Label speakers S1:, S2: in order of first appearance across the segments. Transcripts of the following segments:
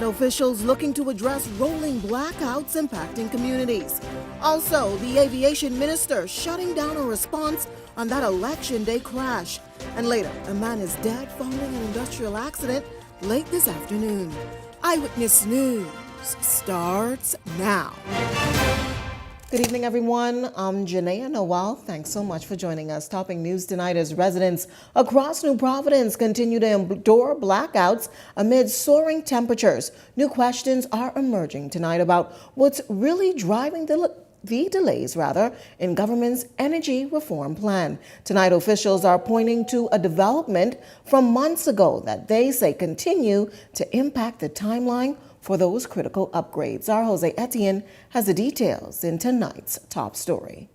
S1: Officials looking to address rolling blackouts impacting communities. Also, the aviation minister shutting down a response on that election day crash. And later, a man is dead following an industrial accident late this afternoon. Eyewitness News starts now. Good evening, everyone. I'm Janaea Noel. Thanks so much for joining us. Topping news tonight as residents across New Providence continue to endure blackouts amid soaring temperatures. New questions are emerging tonight about what's really driving the delays in government's energy reform plan. Tonight, officials are pointing to a development from months ago that they say continue to impact the timeline for those critical upgrades. Our Jose Etienne has the details in tonight's top story.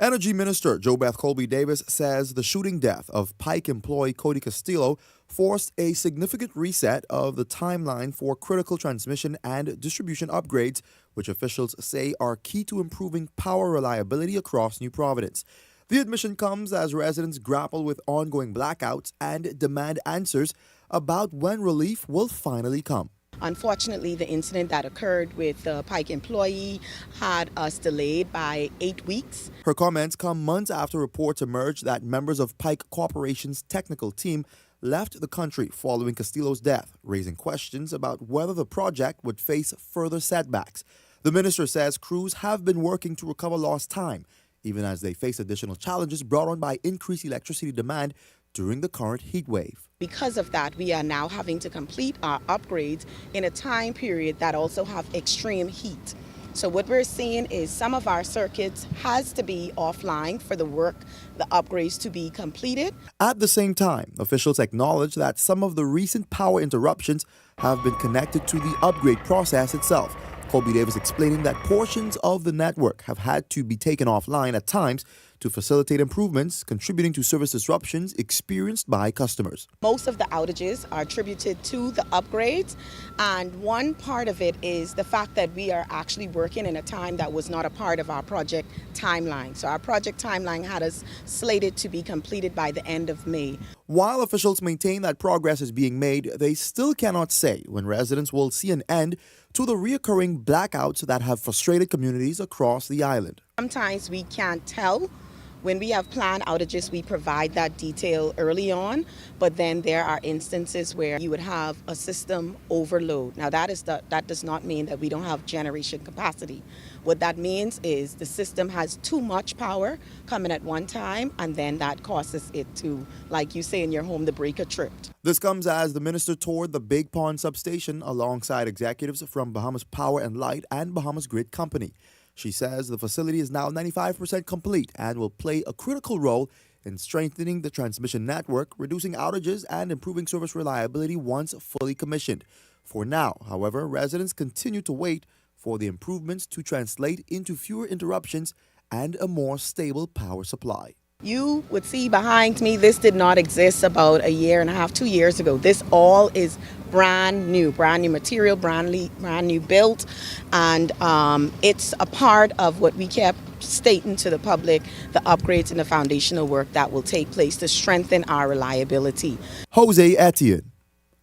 S2: Energy Minister JoBeth Colby-Davis says the shooting death of Pike employee Cody Castillo forced a significant reset of the timeline for critical transmission and distribution upgrades, which officials say are key to improving power reliability across New Providence. The admission comes as residents grapple with ongoing blackouts and demand answers about when relief will finally come.
S3: Unfortunately, the incident that occurred with the Pike employee had us delayed by 8 weeks.
S2: Her comments come months after reports emerged that members of Pike Corporation's technical team left the country following Castillo's death, raising questions about whether the project would face further setbacks. The minister says crews have been working to recover lost time, even as they face additional challenges brought on by increased electricity demand during the current heat wave.
S3: Because of that, we are now having to complete our upgrades in a time period that also have extreme heat. So what we're seeing is some of our circuits has to be offline for the work, the upgrades to be completed.
S2: At the same time, officials acknowledge that some of the recent power interruptions have been connected to the upgrade process itself. Colby Davis explaining that portions of the network have had to be taken offline at times to facilitate improvements, contributing to service disruptions experienced by customers.
S3: Most of the outages are attributed to the upgrades, and one part of it is the fact that we are actually working in a time that was not a part of our project timeline. So our project timeline had us slated to be completed by the end of May.
S2: While officials maintain that progress is being made, they still cannot say when residents will see an end to the reoccurring blackouts that have frustrated communities across the island.
S3: Sometimes we can't tell. When we have planned outages, we provide that detail early on, but then there are instances where you would have a system overload. Now that does not mean that we don't have generation capacity. What that means is the system has too much power coming at one time, and then that causes it to, like you say in your home, the breaker tripped.
S2: This comes as the minister toured the Big Pond substation alongside executives from Bahamas Power and Light and Bahamas Grid Company. She says the facility is now 95% complete and will play a critical role in strengthening the transmission network, reducing outages, and improving service reliability once fully commissioned. For now, however, residents continue to wait for the improvements to translate into fewer interruptions and a more stable power supply.
S3: You would see behind me, this did not exist about a year and a half, 2 years ago. This all is brand new material, brand new built, and it's a part of what we kept stating to the public, the upgrades and the foundational work that will take place to strengthen our reliability.
S2: Jose Etienne,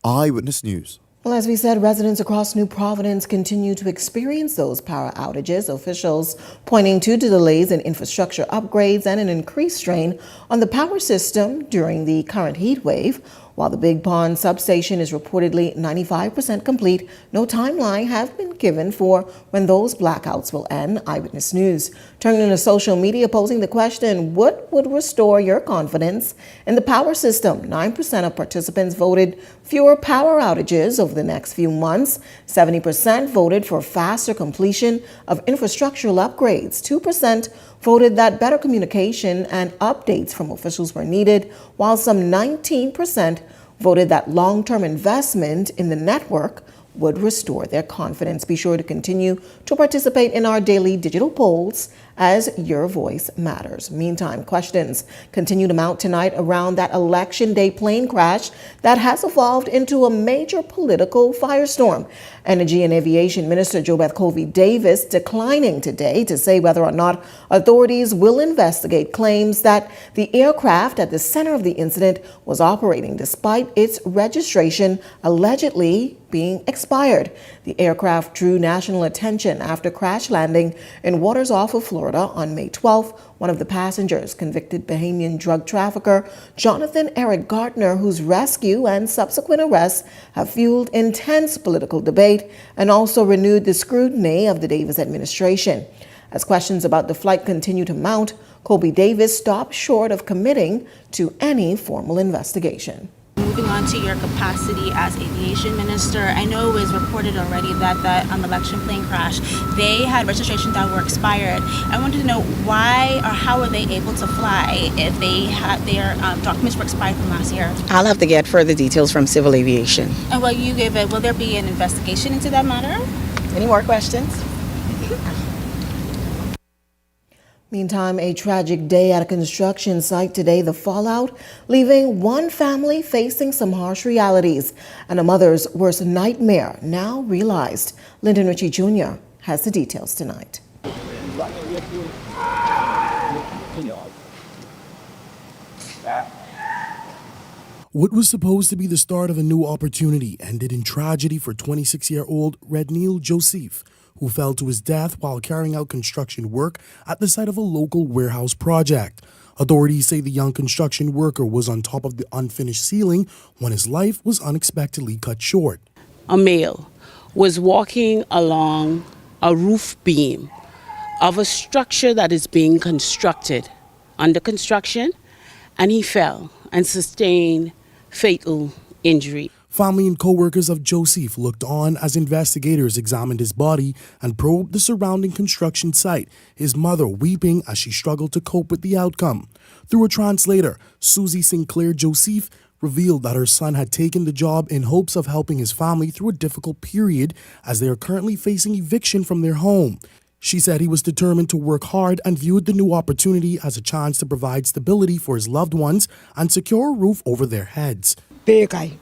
S2: Eyewitness News.
S1: Well, as we said, residents across New Providence continue to experience those power outages, officials pointing to delays in infrastructure upgrades and an increased strain on the power system during the current heat wave. While the Big Pond substation is reportedly 95% complete, no timeline has been given for when those blackouts will end. Eyewitness News turning to social media, posing the question, what would restore your confidence in the power system? 9% of participants voted fewer power outages over the next few months. 70% voted for faster completion of infrastructural upgrades. 2% voted that better communication and updates from officials were needed, while some 19% voted that long-term investment in the network would restore their confidence. Be sure to continue to participate in our daily digital polls as your voice matters. Meantime, questions continue to mount tonight around that Election Day plane crash that has evolved into a major political firestorm. Energy and Aviation Minister JoBeth Colby Davis declining today to say whether or not authorities will investigate claims that the aircraft at the center of the incident was operating despite its registration allegedly being expired. The aircraft drew national attention after crash landing in waters off of Florida on May 12th. One of the passengers, convicted Bahamian drug trafficker Jonathan Eric Gardner, whose rescue and subsequent arrests have fueled intense political debate and also renewed the scrutiny of the Davis administration. As questions about the flight continue to mount, Colby Davis stopped short of committing to any formal investigation.
S4: Moving on to your capacity as aviation minister, I know it was reported already that the election plane crash, they had registrations that were expired. I wanted to know why or how were they able to fly if they had their documents were expired from last year?
S3: I'll have to get further details from Civil Aviation.
S4: And will you give it? Will there be an investigation into that matter?
S3: Any more questions?
S1: Meantime, a tragic day at a construction site today. The fallout leaving one family facing some harsh realities and a mother's worst nightmare now realized. Lyndon Ritchie Jr. has the details tonight.
S5: What was supposed to be the start of a new opportunity ended in tragedy for 26-year-old Redneil Joseph, who fell to his death while carrying out construction work at the site of a local warehouse project. Authorities say the young construction worker was on top of the unfinished ceiling when his life was unexpectedly cut short.
S6: A male was walking along a roof beam of a structure that is being constructed, under construction, and he fell and sustained fatal injury.
S5: Family and co-workers of Joseph looked on as investigators examined his body and probed the surrounding construction site, his mother weeping as she struggled to cope with the outcome. Through a translator, Susie Sinclair Joseph revealed that her son had taken the job in hopes of helping his family through a difficult period as they are currently facing eviction from their home. She said he was determined to work hard and viewed the new opportunity as a chance to provide stability for his loved ones and secure a roof over their heads.
S7: The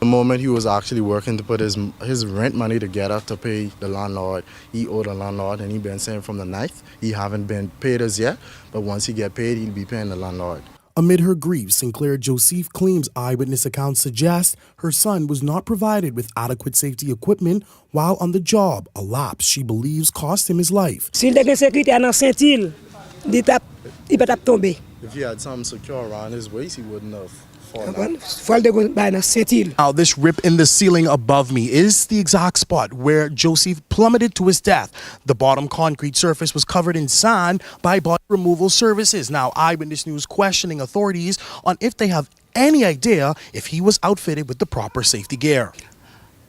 S8: moment he was actually working to put his rent money together to pay the landlord, he owed the landlord, and he been saying from the 9th, he haven't been paid as yet, but once he get paid, he'll be paying the landlord.
S5: Amid her grief, Sinclair Joseph claims eyewitness accounts suggest her son was not provided with adequate safety equipment while on the job, a lapse she believes cost him his life.
S8: If he had something secure around his waist, he wouldn't have fallen down.
S5: Now, this rip in the ceiling above me is the exact spot where Joseph plummeted to his death. The bottom concrete surface was covered in sand by body removal services. Now, Eyewitness News questioning authorities on if they have any idea if he was outfitted with the proper safety gear.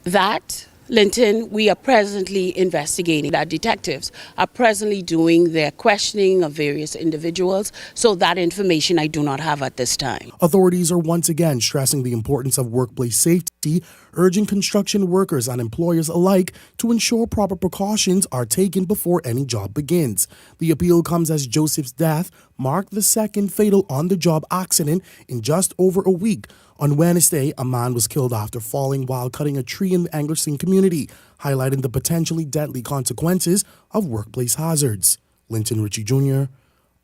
S6: That, Linton, we are presently investigating. Our detectives are presently doing their questioning of various individuals, so that information I do not have at this time.
S5: Authorities are once again stressing the importance of workplace safety, urging construction workers and employers alike to ensure proper precautions are taken before any job begins. The appeal comes as Joseph's death marked the second fatal on-the-job accident in just over a week. On Wednesday, a man was killed after falling while cutting a tree in the Angleston community, highlighting the potentially deadly consequences of workplace hazards. Linton Ritchie Jr.,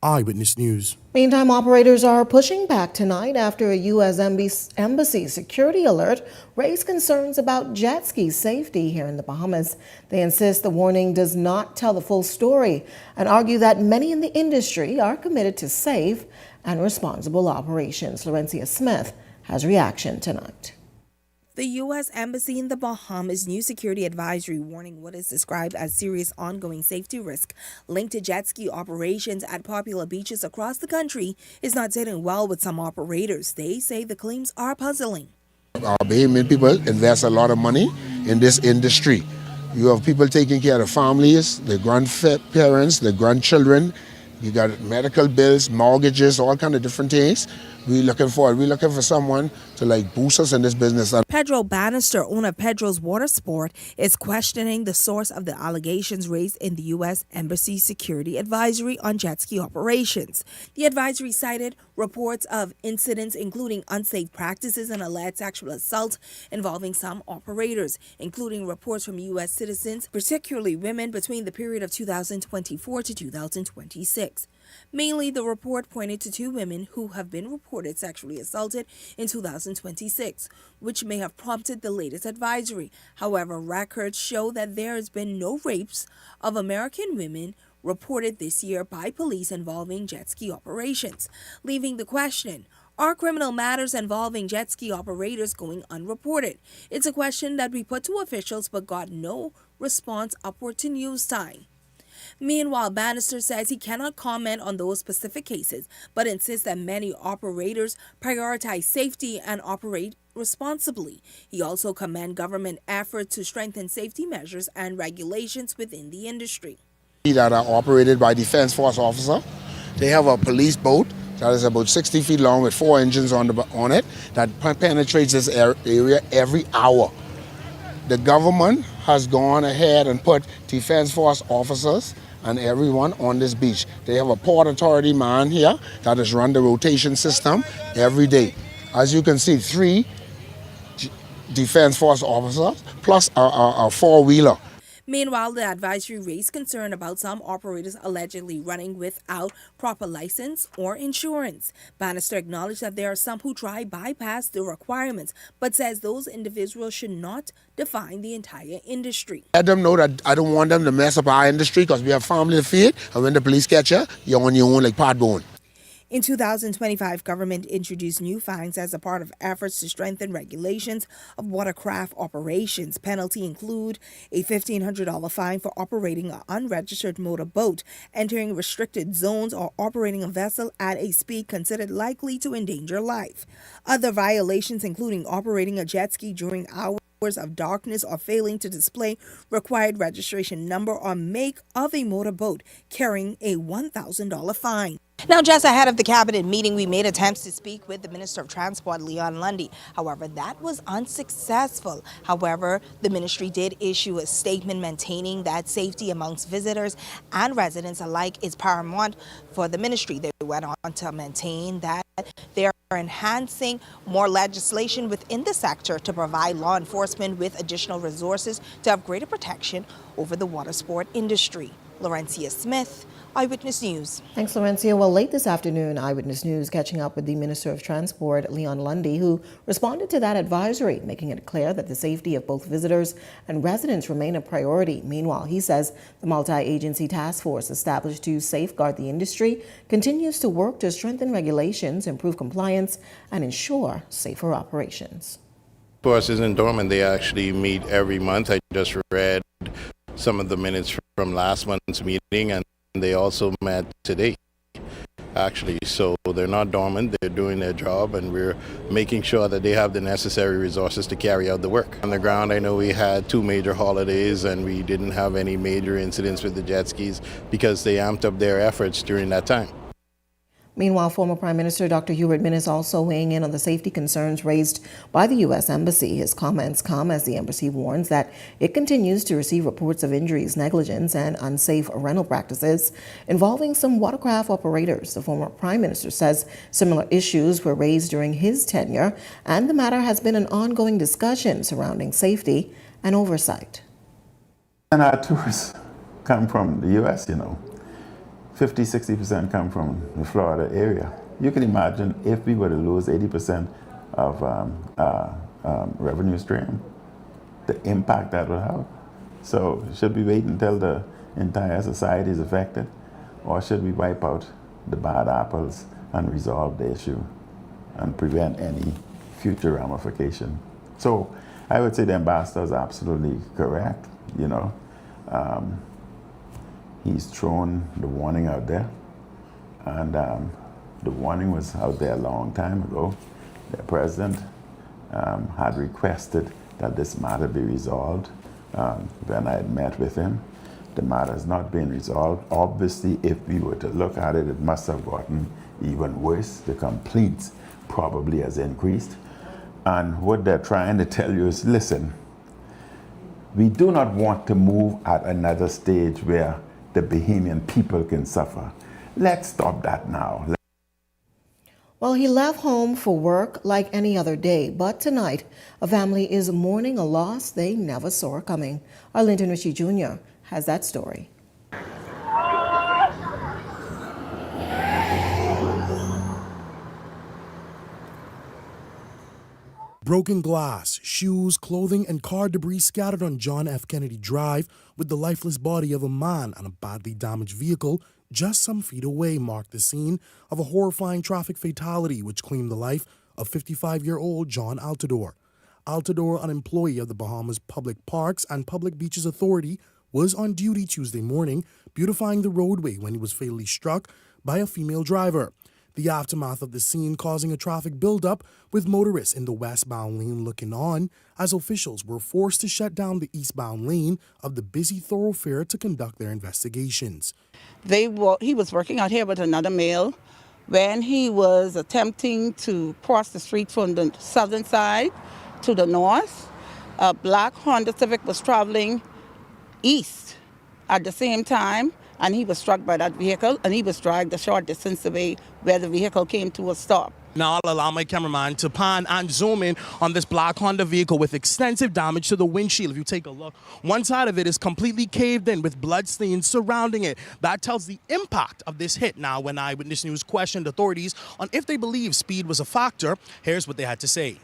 S5: Eyewitness News.
S1: Meantime, operators are pushing back tonight after a U.S. Embassy security alert raised concerns about jet ski safety here in the Bahamas. They insist the warning does not tell the full story and argue that many in the industry are committed to safe and responsible operations. Laurencia Smith has reaction tonight.
S9: The U.S. Embassy in the Bahamas' new security advisory warning what is described as serious ongoing safety risk linked to jet ski operations at popular beaches across the country is not sitting well with some operators. They say the claims are puzzling.
S10: Our Bahamian people invest a lot of money in this industry. You have people taking care of families, the grandparents, the grandchildren. You got medical bills, mortgages, all kind of different things. We're looking for someone to boost us in this business.
S9: Pedro Bannister, owner of Pedro's Water Sport, is questioning the source of the allegations raised in the U.S. Embassy Security Advisory on jet ski operations. The advisory cited reports of incidents including unsafe practices and alleged sexual assault involving some operators, including reports from U.S. citizens, particularly women, between the period of 2024 to 2026. Mainly, the report pointed to 2 women who have been reported sexually assaulted in 2026, which may have prompted the latest advisory. However, records show that there has been no rapes of American women reported this year by police involving jet ski operations, leaving the question, are criminal matters involving jet ski operators going unreported? It's a question that we put to officials but got no response upward to news time. Meanwhile, Bannister says he cannot comment on those specific cases, but insists that many operators prioritize safety and operate responsibly. He also commends government efforts to strengthen safety measures and regulations within the industry.
S10: That are operated by Defense Force officer. They have a police boat that is about 60 feet long with 4 engines on it that penetrates this area every hour. The government has gone ahead and put Defense Force officers and everyone on this beach. They have a Port Authority man here that has run the rotation system every day. As you can see, 3 Defense Force officers plus a 4-wheeler.
S9: Meanwhile, the advisory raised concern about some operators allegedly running without proper license or insurance. Bannister acknowledged that there are some who try bypass the requirements, but says those individuals should not define the entire industry.
S10: Let them know that I don't want them to mess up our industry because we have family to feed, and when the police catch you, you're on your own like pot bone.
S9: In 2025, government introduced new fines as a part of efforts to strengthen regulations of watercraft operations. Penalty include a $1,500 fine for operating an unregistered motor boat, entering restricted zones, or operating a vessel at a speed considered likely to endanger life. Other violations including operating a jet ski during hours of darkness or failing to display required registration number or make of a motorboat, carrying a $1,000 fine. Now, just ahead of the cabinet meeting, we made attempts to speak with the Minister of Transport, Leon Lundy. However, that was unsuccessful. However, the ministry did issue a statement maintaining that safety amongst visitors and residents alike is paramount for the ministry. They went on to maintain that they are enhancing more legislation within the sector to provide law enforcement with additional resources to have greater protection over the water sport industry. Laurencia Smith, Eyewitness News.
S1: Thanks, Laurencia. Well, late this afternoon, Eyewitness News catching up with the Minister of Transport, Leon Lundy, who responded to that advisory, making it clear that the safety of both visitors and residents remain a priority. Meanwhile, he says the multi-agency task force established to safeguard the industry continues to work to strengthen regulations, improve compliance, and ensure safer operations.
S7: Force isn't dormant. They actually meet every month. I just read some of the minutes from last month's meeting, and they also met today, actually. So they're not dormant. They're doing their job, and we're making sure that they have the necessary resources to carry out the work. On the ground, I know we had 2 major holidays, and we didn't have any major incidents with the jet skis because they amped up their efforts during that time.
S1: Meanwhile, former Prime Minister Dr. Hubert Minnis also weighing in on the safety concerns raised by the U.S. Embassy. His comments come as the embassy warns that it continues to receive reports of injuries, negligence, and unsafe rental practices involving some watercraft operators. The former Prime Minister says similar issues were raised during his tenure, and the matter has been an ongoing discussion surrounding safety and oversight.
S11: And our tourists come from the U.S., 50-60% come from the Florida area. You can imagine if we were to lose 80% of revenue stream, the impact that would have. So should we wait until the entire society is affected, or should we wipe out the bad apples and resolve the issue and prevent any future ramification? So I would say the ambassador is absolutely correct. He's thrown the warning out there, and the warning was out there a long time ago. The president had requested that this matter be resolved when I had met with him. The matter has not been resolved. Obviously, if we were to look at it, it must have gotten even worse. The complaints probably has increased. And what they're trying to tell you is, listen, we do not want to move at another stage where the Bahamian people can suffer. Let's stop that now.
S1: Well, he left home for work like any other day, but tonight a family is mourning a loss they never saw coming. Arlington Ritchie Jr. has that story.
S5: Broken glass, shoes, clothing, and car debris scattered on John F. Kennedy Drive with the lifeless body of a man on a badly damaged vehicle just some feet away marked the scene of a horrifying traffic fatality which claimed the life of 55-year-old John Altador. Altador, an employee of the Bahamas Public Parks and Public Beaches Authority, was on duty Tuesday morning beautifying the roadway when he was fatally struck by a female driver. The aftermath of the scene causing a traffic buildup with motorists in the westbound lane looking on as officials were forced to shut down the eastbound lane of the busy thoroughfare to conduct their investigations.
S12: He was working out here with another male when he was attempting to cross the street from the southern side to the north. A black Honda Civic was traveling east at the same time, and he was struck by that vehicle, and he was dragged a short distance away where the vehicle came to a stop.
S13: Now I'll allow my cameraman to pan and zoom in on this black Honda vehicle with extensive damage to the windshield. If you take a look, one side of it is completely caved in with bloodstains surrounding it. That tells the impact of this hit. Now, when Eyewitness News questioned authorities on if they believe speed was a factor, here's what they had to say.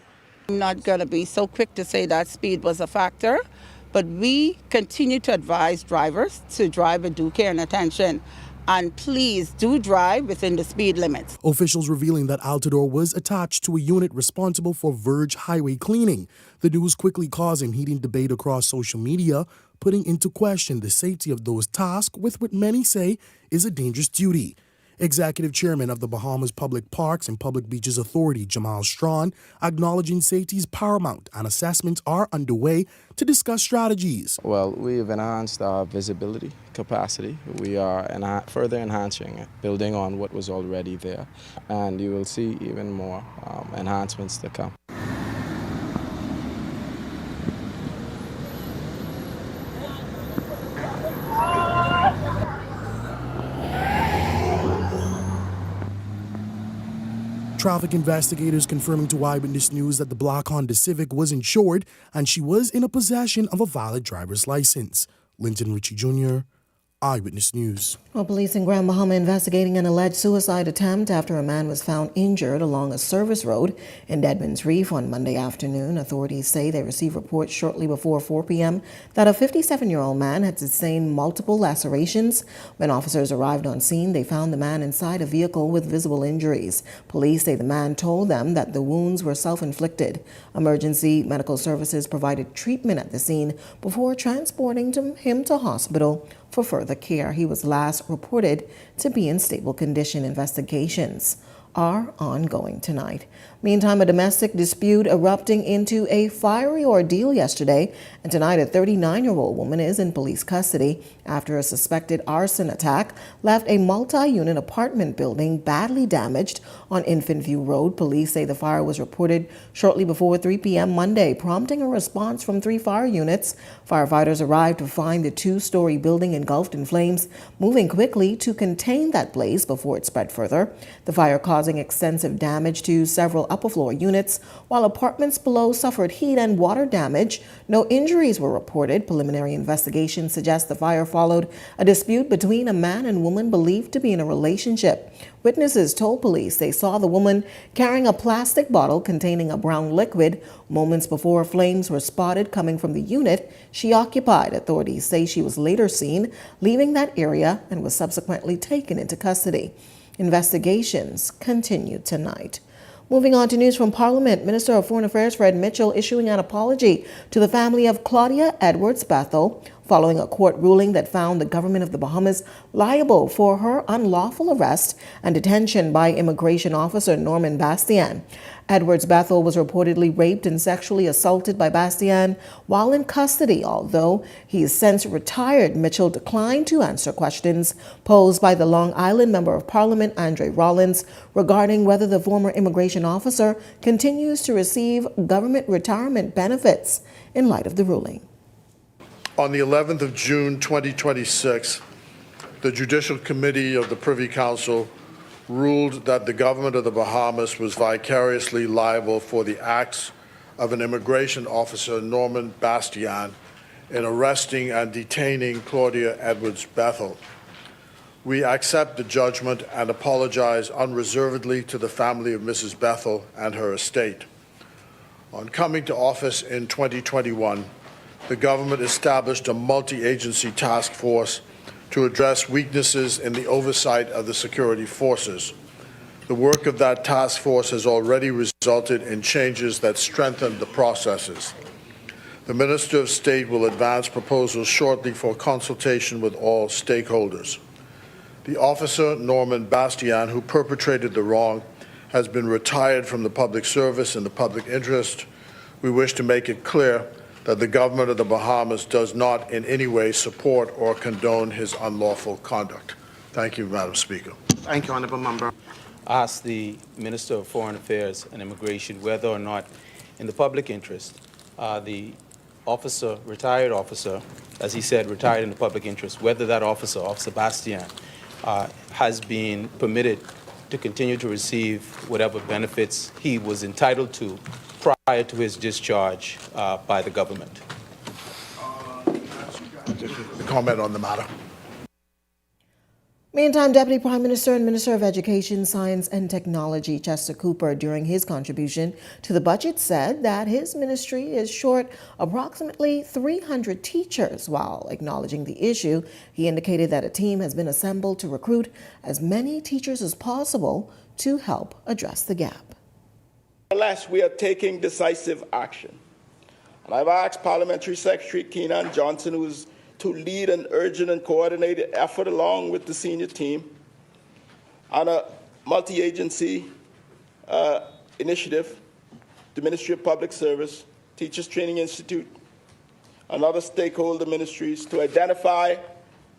S12: I'm not going to be so quick to say that speed was a factor, but we continue to advise drivers to drive with due care and attention. And please do drive within the speed limits.
S5: Officials revealing that Altador was attached to a unit responsible for verge highway cleaning. The news quickly causing heated debate across social media, putting into question the safety of those tasked with what many say is a dangerous duty. Executive Chairman of the Bahamas Public Parks and Public Beaches Authority, Jamal Strawn, acknowledging safety is paramount and assessments are underway to discuss strategies.
S14: Well, we've enhanced our visibility capacity. We are further enhancing it, building on what was already there, and you will see even more enhancements to come.
S5: Traffic investigators confirming to Eyewitness News that the black Honda Civic was insured and she was in a possession of a valid driver's license. Linton Ritchie Jr., Eyewitness News.
S1: Well, police in Grand Bahama investigating an alleged suicide attempt after a man was found injured along a service road in Deadman's Reef on Monday afternoon. Authorities say they received reports shortly before 4 p.m. that a 57-year-old man had sustained multiple lacerations. When officers arrived on scene, they found the man inside a vehicle with visible injuries. Police say the man told them that the wounds were self-inflicted. Emergency medical services provided treatment at the scene before transporting him to hospital for further care. He was last reported to be in stable condition. Investigations are ongoing tonight. Meantime, a domestic dispute erupting into a fiery ordeal yesterday, and tonight a 39-year-old woman is in police custody after a suspected arson attack left a multi-unit apartment building badly damaged on Infant View Road. Police say the fire was reported shortly before 3 p.m. Monday, prompting a response from 3 fire units. Firefighters arrived to find the 2-story building engulfed in flames, moving quickly to contain that blaze before it spread further. The fire causing extensive damage to several upper floor units, while apartments below suffered heat and water damage. No injuries were reported. Preliminary investigation suggests the fire followed a dispute between a man and woman believed to be in a relationship. Witnesses told police they saw the woman carrying a plastic bottle containing a brown liquid moments before flames were spotted coming from the unit she occupied. Authorities say she was later seen leaving that area and was subsequently taken into custody. Investigations continue tonight. Moving on to news from Parliament, Minister of Foreign Affairs Fred Mitchell issuing an apology to the family of Claudia Edwards Bethel following a court ruling that found the government of the Bahamas liable for her unlawful arrest and detention by immigration officer Norman Bastian. Edwards Bethel was reportedly raped and sexually assaulted by Bastian while in custody. Although he is since retired, Mitchell declined to answer questions posed by the Long Island Member of Parliament Andre Rollins regarding whether the former immigration officer continues to receive government retirement benefits in light of the ruling.
S15: On the 11th of June 2026, the Judicial Committee of the Privy Council ruled that the government of the Bahamas was vicariously liable for the acts of an immigration officer, Norman Bastian, in arresting and detaining Claudia Edwards Bethel. We accept the judgment and apologize unreservedly to the family of Mrs. Bethel and her estate. On coming to office in 2021, the government established a multi-agency task force to address weaknesses in the oversight of the security forces. The work of that task force has already resulted in changes that strengthen the processes. The Minister of State will advance proposals shortly for consultation with all stakeholders. The officer, Norman Bastian, who perpetrated the wrong, has been retired from the public service in the public interest. We wish to make it clear that the government of the Bahamas does not in any way support or condone his unlawful conduct. Thank you, Madam Speaker.
S16: Thank you, Honourable Member. I ask the Minister of Foreign Affairs and Immigration whether or not, in the public interest, the officer, retired officer, as he said, retired in the public interest, whether that officer, Officer Bastian, has been permitted to continue to receive whatever benefits he was entitled to prior to his discharge by the government.
S15: Comment on the matter.
S1: Meantime, Deputy Prime Minister and Minister of Education, Science and Technology Chester Cooper, during his contribution to the budget, said that his ministry is short approximately 300 teachers. While acknowledging the issue, he indicated that a team has been assembled to recruit as many teachers as possible to help address the gap.
S17: Nevertheless, we are taking decisive action. And I've asked Parliamentary Secretary Keenan Johnson, who is to lead an urgent and coordinated effort along with the senior team on a multi-agency initiative, the Ministry of Public Service, Teachers Training Institute, and other stakeholder ministries to identify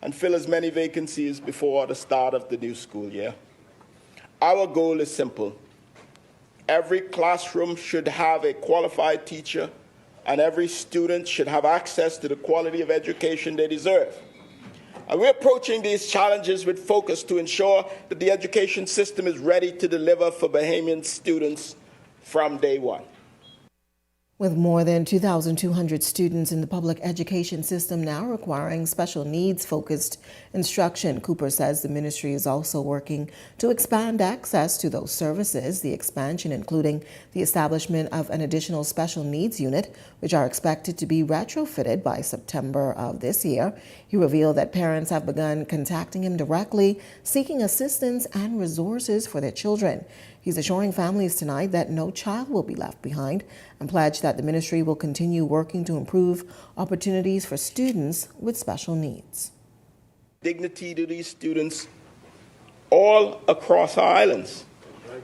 S17: and fill as many vacancies before the start of the new school year. Our goal is simple. Every classroom should have a qualified teacher, and every student should have access to the quality of education they deserve. And we're approaching these challenges with focus to ensure that the education system is ready to deliver for Bahamian students from day one.
S1: With more than 2,200 students in the public education system now requiring special needs-focused instruction, Cooper says the ministry is also working to expand access to those services, the expansion including the establishment of an additional special needs unit, which are expected to be retrofitted by September of this year. He revealed that parents have begun contacting him directly, seeking assistance and resources for their children. He's assuring families tonight that no child will be left behind and pledged that the ministry will continue working to improve opportunities for students with special needs.
S17: Dignity to these students all across our islands.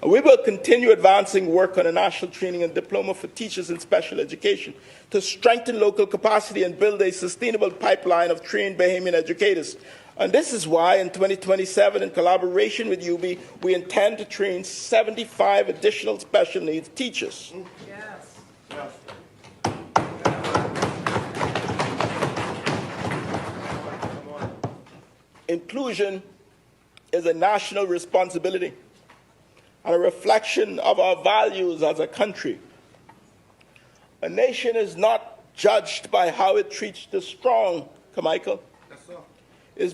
S17: We will continue advancing work on a national training and diploma for teachers in special education to strengthen local capacity and build a sustainable pipeline of trained Bahamian educators. And this is why in 2027, in collaboration with UB, we intend to train 75 additional special needs teachers. Yes. Inclusion is a national responsibility and a reflection of our values as a country. A nation is not judged by how it treats the strong, Carmichael.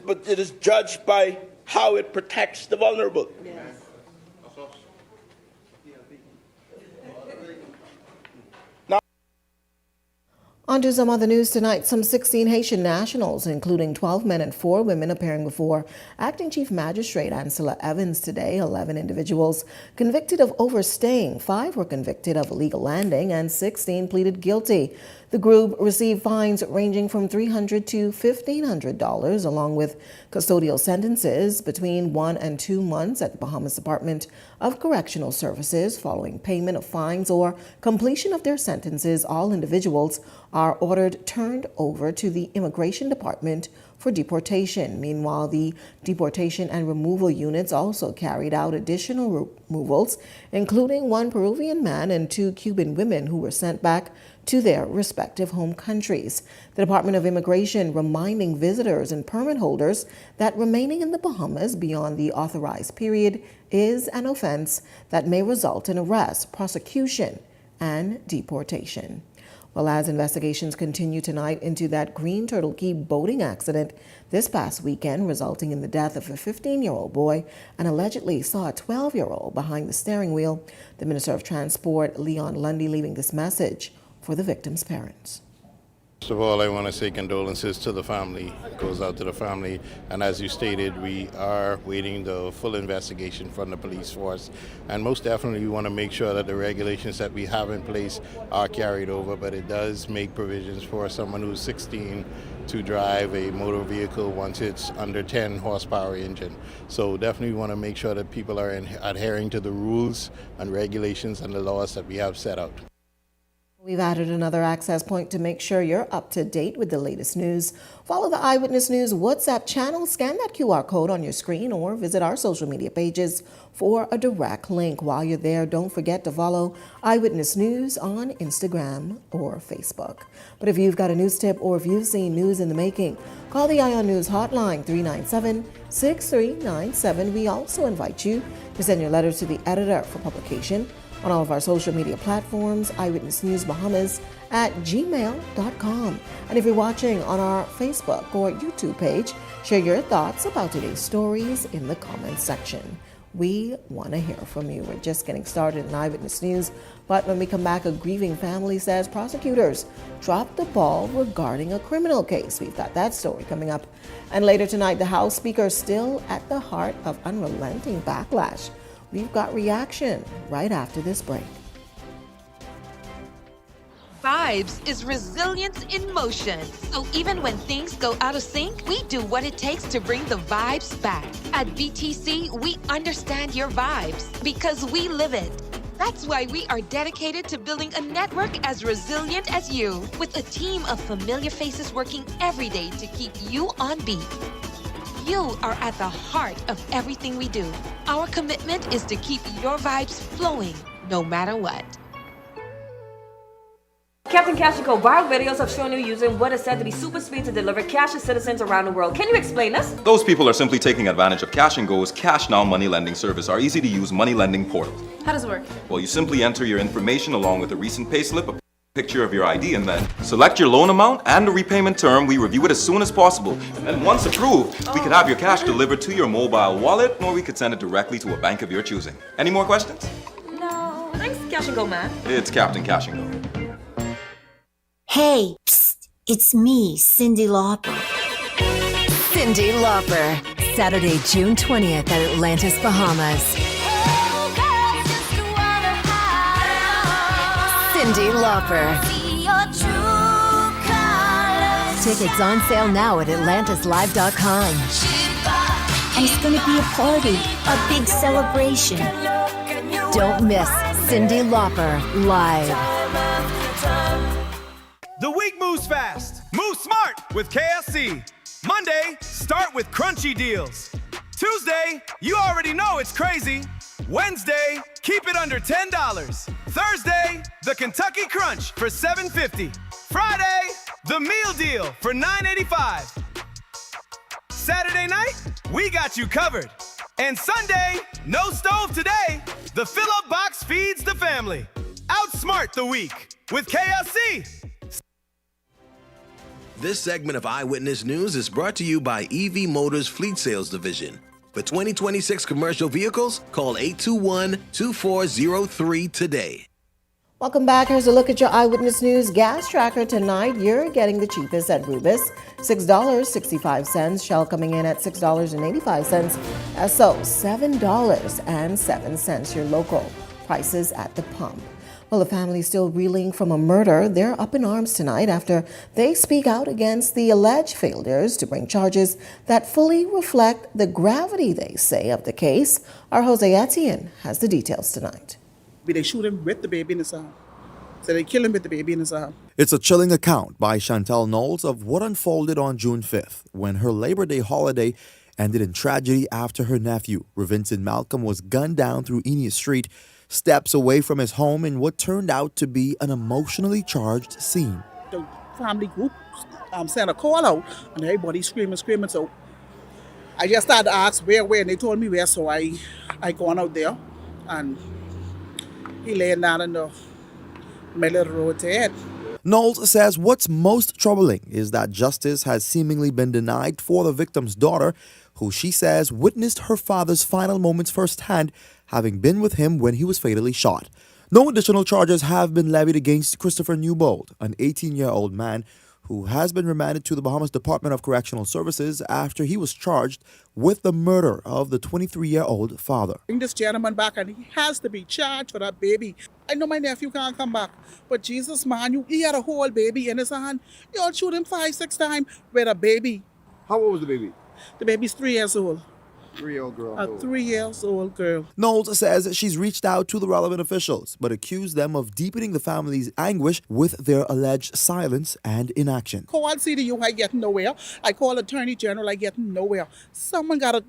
S17: But it is judged by how it protects the vulnerable. Yes.
S1: On to some other news tonight. Some 16 Haitian nationals, including 12 men and 4 women, appearing before Acting Chief Magistrate Ansela Evans today. 11 individuals convicted of overstaying, 5 were convicted of illegal landing, and 16 pleaded guilty. The group received fines ranging from $300 to $1,500, along with custodial sentences between 1 and 2 months at the Bahamas Department of Correctional Services. Following payment of fines or completion of their sentences, all individuals are ordered turned over to the Immigration Department for deportation. Meanwhile, the deportation and removal units also carried out additional removals, including 1 Peruvian man and 2 Cuban women who were sent back to their respective home countries. The Department of Immigration reminding visitors and permit holders that remaining in the Bahamas beyond the authorized period is an offense that may result in arrest, prosecution, and deportation. Well, as investigations continue tonight into that Green Turtle Key boating accident this past weekend, resulting in the death of a 15-year-old boy and allegedly saw a 12-year-old behind the steering wheel, the Minister of Transport, Leon Lundy, leaving this message for the victims' parents.
S7: First of all, I want to say condolences to the family. It goes out to the family. And as you stated, we are waiting the full investigation from the police force. And most definitely, we want to make sure that the regulations that we have in place are carried over. But it does make provisions for someone who's 16 to drive a motor vehicle once it's under 10 horsepower engine. So definitely want to make sure that people are adhering to the rules and regulations and the laws that we have set out.
S1: We've added another access point to make sure you're up to date with the latest news. Follow the Eyewitness News WhatsApp channel, scan that QR code on your screen, or visit our social media pages for a direct link. While you're there, don't forget to follow Eyewitness News on Instagram or Facebook. But if you've got a news tip or if you've seen news in the making, call the Eye on News hotline 397-6397. We also invite you to send your letters to the editor for publication on all of our social media platforms, Eyewitness News Bahamas at gmail.com. And if you're watching on our Facebook or YouTube page, share your thoughts about today's stories in the comments section. We want to hear from you. We're just getting started in Eyewitness News, but when we come back, a grieving family says prosecutors dropped the ball regarding a criminal case. We've got that story coming up. And later tonight, the House Speaker still at the heart of unrelenting backlash. We've got reaction right after this break.
S18: Vibes is resilience in motion. So even when things go out of sync, we do what it takes to bring the vibes back. At BTC, we understand your vibes because we live it. That's why we are dedicated to building a network as resilient as you, with a team of familiar faces working every day to keep you on beat. You are at the heart of everything we do. Our commitment is to keep your vibes flowing, no matter what.
S19: Captain Cash & Co. viral videos have shown you using what is said to be super speed to deliver cash to citizens around the world. Can you explain this?
S20: Those people are simply taking advantage of Cash & Go's Cash Now money lending service, our easy-to-use money lending portal.
S19: How does it work?
S20: Well, you simply enter your information along with a recent payslip, a picture of your ID, and then select your loan amount and the repayment term. We review it as soon as possible. And then once approved, we could have your cash delivered to your mobile wallet, or we could send it directly to a bank of your choosing. Any more questions?
S19: No. Thanks, Cash & Go, man.
S20: It's Captain Cash & Go.
S21: Hey, psst, it's me, Cyndi Lauper. Cyndi Lauper, Saturday, June 20th at Atlantis, Bahamas. Cyndi Lauper. Tickets on sale now at atlantislive.com. And it's going to be a party, a big celebration. Don't miss Cyndi Lauper live.
S22: The week moves fast. Move smart with KFC. Monday, start with crunchy deals. Tuesday, you already know it's crazy. Wednesday, keep it under $10. Thursday, the Kentucky Crunch for $7.50. Friday, the meal deal for $9.85. Saturday night, we got you covered. And Sunday, no stove today. The fill-up box feeds the family. Outsmart the week with KFC.
S23: This segment of Eyewitness News is brought to you by EV Motors Fleet Sales Division. For 2026 commercial vehicles, call 821-2403 today.
S1: Welcome back. Here's a look at your Eyewitness News gas tracker tonight. You're getting the cheapest at Rubis, $6.65. Shell coming in at $6.85. Esso, $7.07. Your local prices at the pump. Well, the family still reeling from a murder. They're up in arms tonight after they speak out against the alleged failures to bring charges that fully reflect the gravity, they say, of the case. Our Jose Etienne has the details tonight.
S24: They shoot him with the baby in his arm. So they kill him with the baby in his arm.
S2: It's a chilling account by Chantel Knowles of what unfolded on June 5th when her Labor Day holiday ended in tragedy after her nephew, Revincent Malcolm, was gunned down through Enia Street, steps away from his home in what turned out to be an emotionally charged scene.
S24: The family group sent a call out and everybody screaming. So I just started to ask where, and they told me where. So I gone out there and he laying down in the middle of the road dead.
S2: Knowles says what's most troubling is that justice has seemingly been denied for the victim's daughter, who she says witnessed her father's final moments firsthand, having been with him when he was fatally shot. No additional charges have been levied against Christopher Newbold, an 18-year-old man who has been remanded to the Bahamas Department of Correctional Services after he was charged with the murder of the 23-year-old father.
S24: Bring this gentleman back and he has to be charged for that baby. I know my nephew can't come back, but Jesus, man, he had a whole baby in his hand. Y'all shoot him 5-6 times with a baby.
S25: How old was the baby?
S24: The baby's 3 years old.
S25: 3-year-old girl.
S24: A 3-year-old girl.
S2: Knowles says she's reached out to the relevant officials, but accused them of deepening the family's anguish with their alleged silence and inaction.
S24: Call CDU, I get nowhere. I call Attorney General, I get nowhere. Someone gotta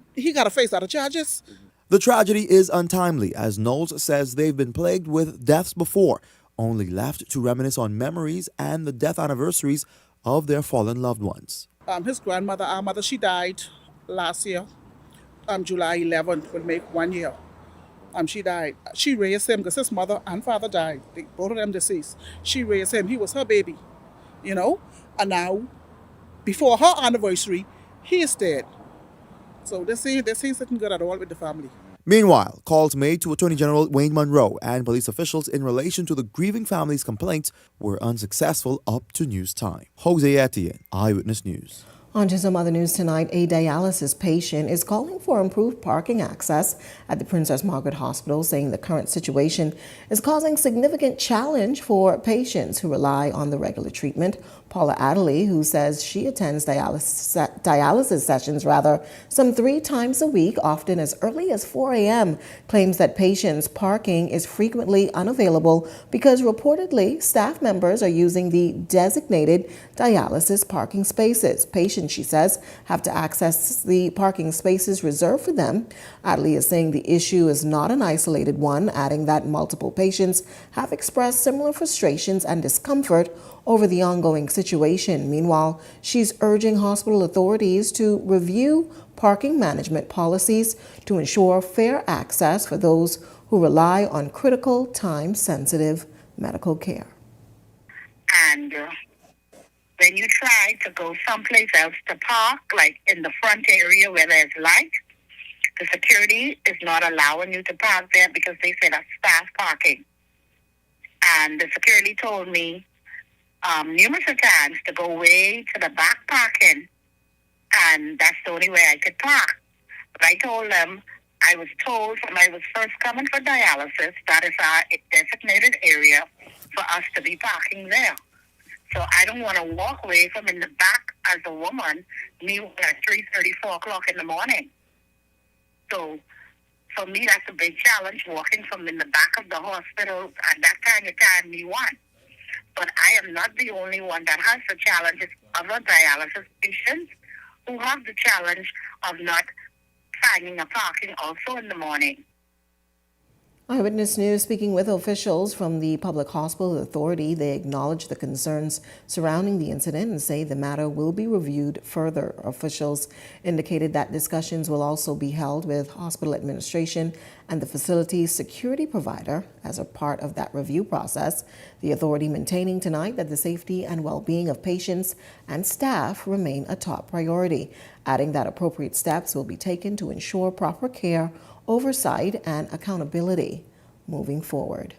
S24: face out of charges.
S2: The tragedy is untimely, as Knowles says they've been plagued with deaths before, only left to reminisce on memories and the death anniversaries of their fallen loved ones.
S24: His grandmother, our mother, she died last year. July 11th will make 1 year. She died. She raised him because his mother and father died. Both of them deceased. She raised him. He was her baby, you know. And now, before her anniversary, he is dead. So this ain't sitting good at all with the family.
S2: Meanwhile, calls made to Attorney General Wayne Monroe and police officials in relation to the grieving family's complaints were unsuccessful up to news time. Jose Etienne, Eyewitness News.
S1: On to some other news tonight, a dialysis patient is calling for improved parking access at the Princess Margaret Hospital, saying the current situation is causing significant challenge for patients who rely on the regular treatment. Paula Adderley, who says she attends dialysis sessions some 3 times a week, often as early as 4 a.m., claims that patients' parking is frequently unavailable because reportedly staff members are using the designated dialysis parking spaces. Patients, she says, have to access the parking spaces reserved for them. Adley is saying the issue is not an isolated one, adding that multiple patients have expressed similar frustrations and discomfort over the ongoing situation. Meanwhile, she's urging hospital authorities to review parking management policies to ensure fair access for those who rely on critical, time-sensitive medical care.
S3: And when you try to go someplace else to park, like in the front area where there's light, the security is not allowing you to park there because they say that's staff parking. And the security told me numerous times to go way to the back parking, and that's the only way I could park. But I told them, I was told when I was first coming for dialysis, that is our designated area for us to be parking there. So I don't want to walk away from in the back as a woman, me at 3:30, 4 o'clock in the morning. So for me, that's a big challenge, walking from in the back of the hospital at that kind of time me want. But I am not the only one that has the challenges. Other dialysis patients who have the challenge of not finding a parking also in the morning.
S1: Eyewitness News speaking with officials from the Public Hospital Authority. They acknowledge the concerns surrounding the incident and say the matter will be reviewed further. Officials indicated that discussions will also be held with hospital administration and the facility's security provider as a part of that review process. The authority maintaining tonight that the safety and well-being of patients and staff remain a top priority, adding that appropriate steps will be taken to ensure proper care, oversight, and accountability moving forward.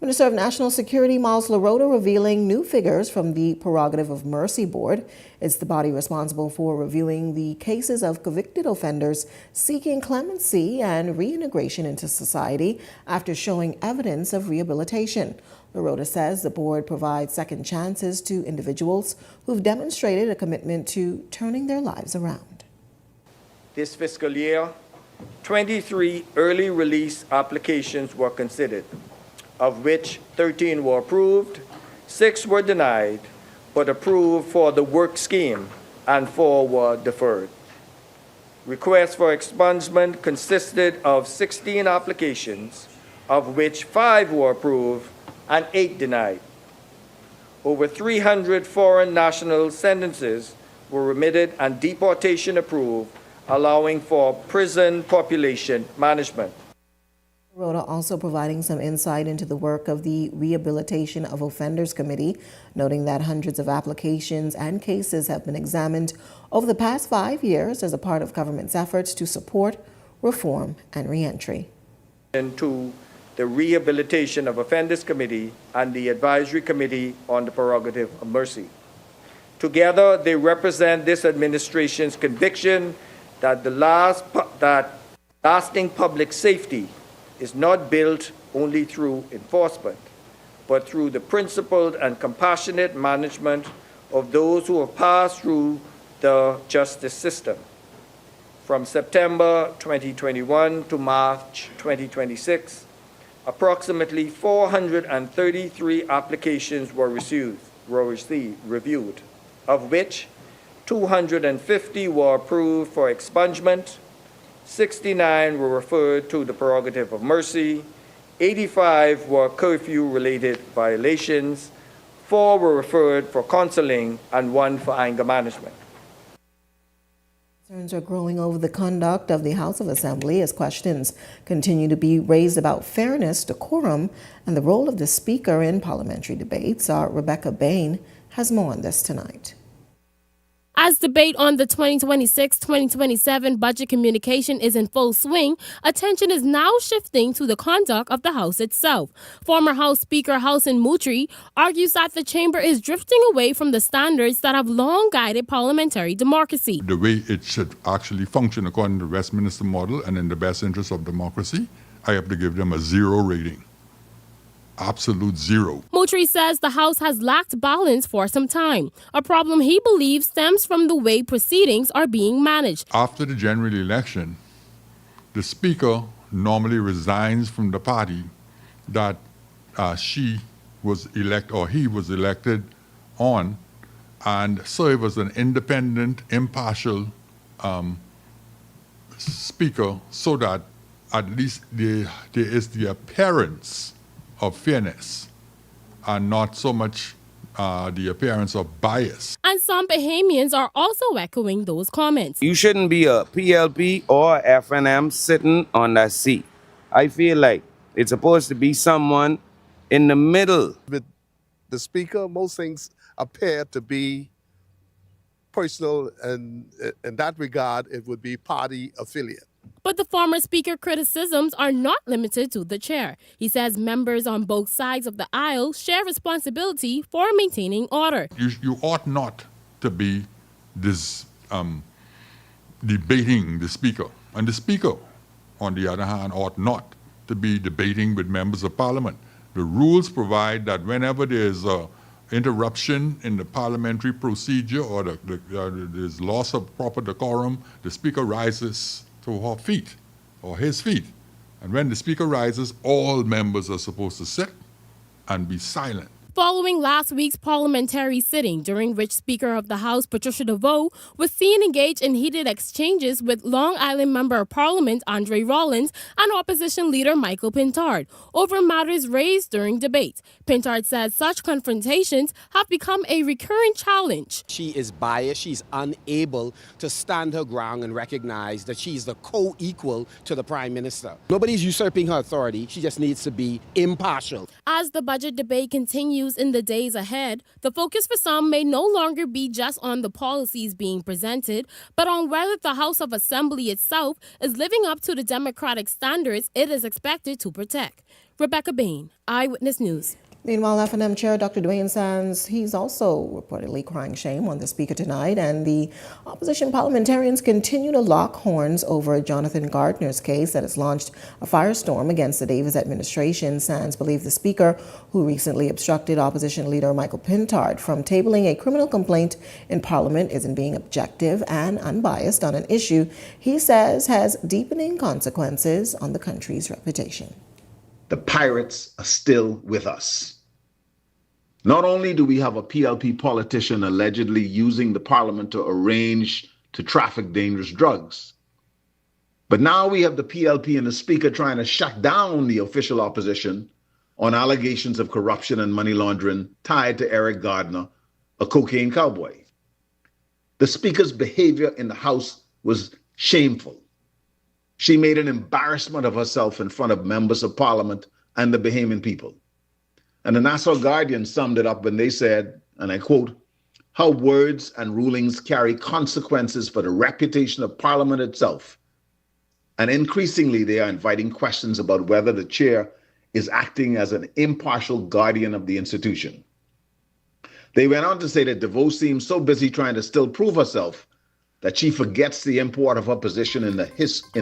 S1: Minister of National Security Miles LaRota revealing new figures from the Prerogative of Mercy Board. It's the body responsible for reviewing the cases of convicted offenders seeking clemency and reintegration into society after showing evidence of rehabilitation. LaRota says the board provides second chances to individuals who've demonstrated a commitment to turning their lives around.
S4: This fiscal year, 23 early release applications were considered, of which 13 were approved, 6 were denied, but approved for the work scheme, and 4 were deferred. Requests for expungement consisted of 16 applications, of which 5 were approved and 8 denied. Over 300 foreign national sentences were remitted and deportation approved, allowing for prison population management.
S1: LaRota also providing some insight into the work of the Rehabilitation of Offenders Committee, noting that hundreds of applications and cases have been examined over the past 5 years as a part of government's efforts to support reform and reentry.
S4: And to the Rehabilitation of Offenders Committee and the Advisory Committee on the Prerogative of Mercy. Together, they represent this administration's conviction that lasting public safety is not built only through enforcement, but through the principled and compassionate management of those who have passed through the justice system. From September 2021 to March 2026, approximately 433 applications were reviewed, of which 250 were approved for expungement, 69 were referred to the Prerogative of Mercy, 85 were curfew-related violations, 4 were referred for counseling, and 1 for anger management.
S1: Concerns are growing over the conduct of the House of Assembly as questions continue to be raised about fairness, decorum, and the role of the Speaker in parliamentary debates. Our Rebecca Bain has more on this tonight.
S6: As debate on the 2026-2027 budget communication is in full swing, attention is now shifting to the conduct of the House itself. Former House Speaker Housen Moutry argues that the chamber is drifting away from the standards that have long guided parliamentary democracy.
S8: The way it should actually function according to the Westminster model and in the best interest of democracy, I have to give them a 0 rating. Absolute 0.
S6: Moutry says the House has lacked balance for some time, a problem he believes stems from the way proceedings are being managed.
S8: After the general election, the Speaker normally resigns from the party that she was elected or he was elected on and serve as an independent, impartial Speaker so that at least there is the appearance of fairness and not so much the appearance of bias.
S6: And some Bahamians are also echoing those comments.
S9: You shouldn't be a PLP or FNM sitting on that seat. I feel like it's supposed to be someone in the middle.
S10: With the Speaker, most things appear to be personal, and in that regard, it would be party affiliate.
S6: But the former Speaker criticisms are not limited to the chair. He says members on both sides of the aisle share responsibility for maintaining order.
S8: You ought not to be debating the Speaker. And the Speaker, on the other hand, ought not to be debating with members of Parliament. The rules provide that whenever there's an interruption in the parliamentary procedure or there's loss of proper decorum, the Speaker rises to her feet or his feet. And when the Speaker rises, all members are supposed to sit and be silent.
S6: Following last week's parliamentary sitting, during which Speaker of the House Patricia DeVoe was seen engaged in heated exchanges with Long Island Member of Parliament Andre Rollins and Opposition Leader Michael Pintard over matters raised during debates. Pintard says such confrontations have become a recurring challenge.
S11: She is biased. She's unable to stand her ground and recognize that she's the co-equal to the Prime Minister. Nobody's usurping her authority. She just needs to be impartial.
S6: As the budget debate continues in the days ahead, the focus for some may no longer be just on the policies being presented, but on whether the House of Assembly itself is living up to the democratic standards it is expected to protect. Rebecca Bain, Eyewitness News.
S1: Meanwhile, FNM Chair Dr. Dwayne Sands, he's also reportedly crying shame on the Speaker tonight, and the opposition parliamentarians continue to lock horns over Jonathan Gardner's case that has launched a firestorm against the Davis administration. Sands believes the Speaker, who recently obstructed opposition leader Michael Pintard from tabling a criminal complaint in Parliament, isn't being objective and unbiased on an issue he says has deepening consequences on the country's reputation.
S26: The pirates are still with us. Not only do we have a PLP politician allegedly using the parliament to arrange to traffic dangerous drugs, but now we have the PLP and the Speaker trying to shut down the official opposition on allegations of corruption and money laundering tied to Eric Gardner, a cocaine cowboy. The Speaker's behavior in the House was shameful. She made an embarrassment of herself in front of members of Parliament and the Bahamian people. And the Nassau Guardian summed it up when they said, and I quote, "How words and rulings carry consequences for the reputation of Parliament itself. And increasingly, they are inviting questions about whether the chair is acting as an impartial guardian of the institution." They went on to say that DeVoe seems so busy trying to still prove herself that she forgets the import of her position in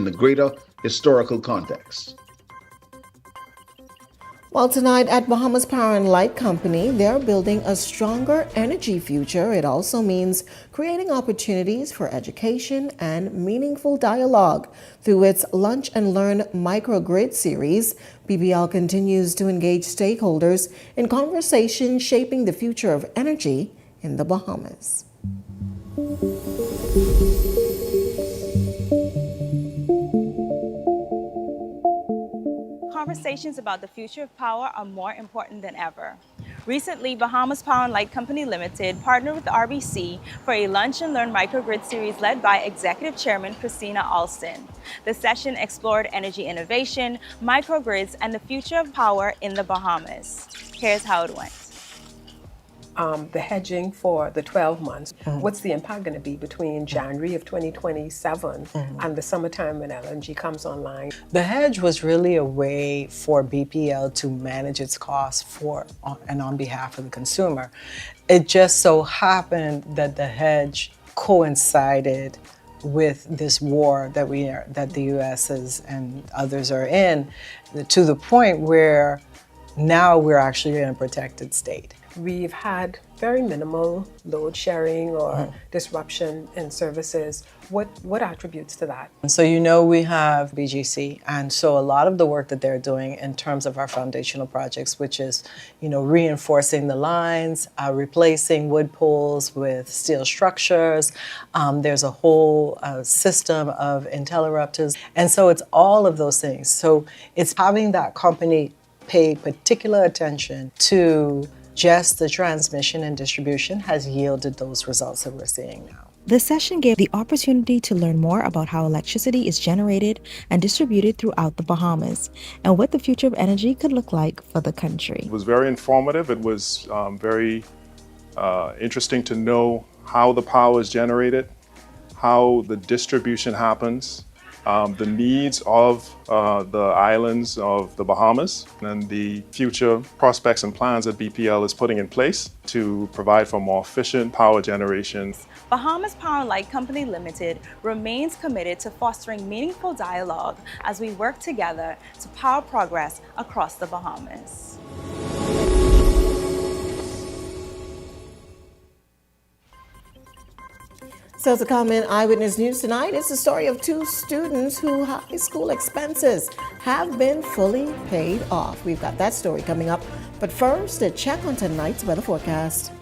S26: the greater historical context.
S1: Well, tonight at Bahamas Power and Light Company, they're building a stronger energy future. It also means creating opportunities for education and meaningful dialogue. Through its Lunch and Learn microgrid series, BPL continues to engage stakeholders in conversations shaping the future of energy in the Bahamas.
S27: Conversations about the future of power are more important than ever.
S5: Recently, Bahamas Power and Light Company Limited partnered with RBC for a Lunch and Learn microgrid series led by Executive Chairman Christina Alston. The session explored energy innovation, microgrids, and the future of power in the Bahamas. Here's how it went.
S12: The hedging for the 12 months, what's the impact going to be between January of 2027 and the summertime when LNG comes online?
S13: The hedge was really a way for BPL to manage its costs for and on behalf of the consumer. It just so happened that the hedge coincided with this war that the U.S. and others are in, to the point where now we're actually in a protected state.
S12: We've had very minimal load sharing or disruption in services. What attributes to that?
S13: So we have BGC, and so a lot of the work that they're doing in terms of our foundational projects, which is reinforcing the lines, replacing wood poles with steel structures. There's a whole system of interrupters, and so it's all of those things. So it's having that company pay particular attention to just the transmission and distribution has yielded those results that we're seeing now.
S14: The session gave the opportunity to learn more about how electricity is generated and distributed throughout the Bahamas and what the future of energy could look like for the country.
S15: It was very informative. It was very interesting to know how the power is generated, how the distribution happens, the needs of the islands of the Bahamas, and the future prospects and plans that BPL is putting in place to provide for more efficient power generation.
S5: Bahamas Power and Light Company Limited remains committed to fostering meaningful dialogue as we work together to power progress across the Bahamas.
S1: So to come in Eyewitness News tonight, it's the story of two students whose high school expenses have been fully paid off. We've got that story coming up. But first, a check on tonight's weather forecast.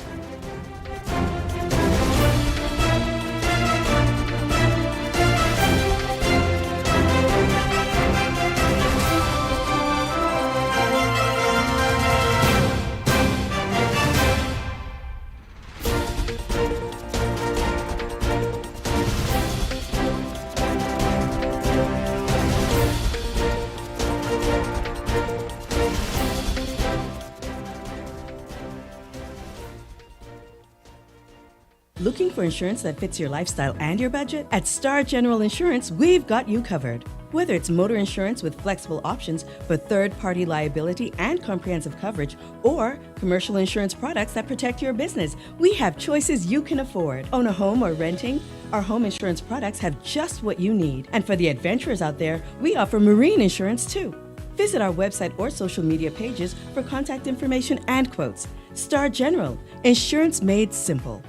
S16: Looking for insurance that fits your lifestyle and your budget? At Star General Insurance, we've got you covered. Whether it's motor insurance with flexible options for third-party liability and comprehensive coverage, or commercial insurance products that protect your business, we have choices you can afford. Own a home or renting? Our home insurance products have just what you need. And for the adventurers out there, we offer marine insurance too. Visit our website or social media pages for contact information and quotes. Star General, insurance made simple.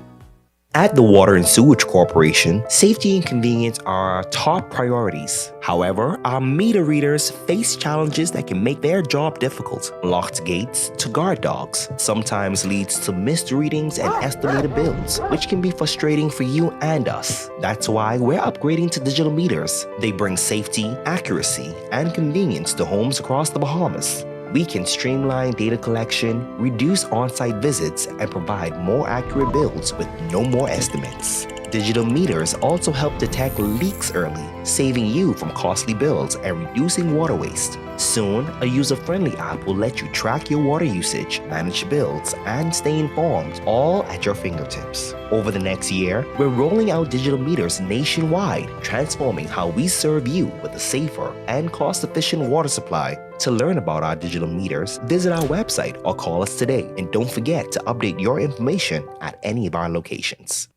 S27: At the Water and Sewage Corporation, safety and convenience are our top priorities. However, our meter readers face challenges that can make their job difficult. Locked gates to guard dogs sometimes leads to missed readings and estimated bills, which can be frustrating for you and us. That's why we're upgrading to digital meters. They bring safety, accuracy, and convenience to homes across the Bahamas. We can streamline data collection, reduce on-site visits, and provide more accurate bills with no more estimates. Digital meters also help detect leaks early, saving you from costly bills and reducing water waste. Soon, a user-friendly app will let you track your water usage, manage bills, and stay informed, all at your fingertips. Over the next year, we're rolling out digital meters nationwide, transforming how we serve you with a safer and cost-efficient water supply. To learn about our digital meters, visit our website or call us today. And don't forget to update your information at any of our locations.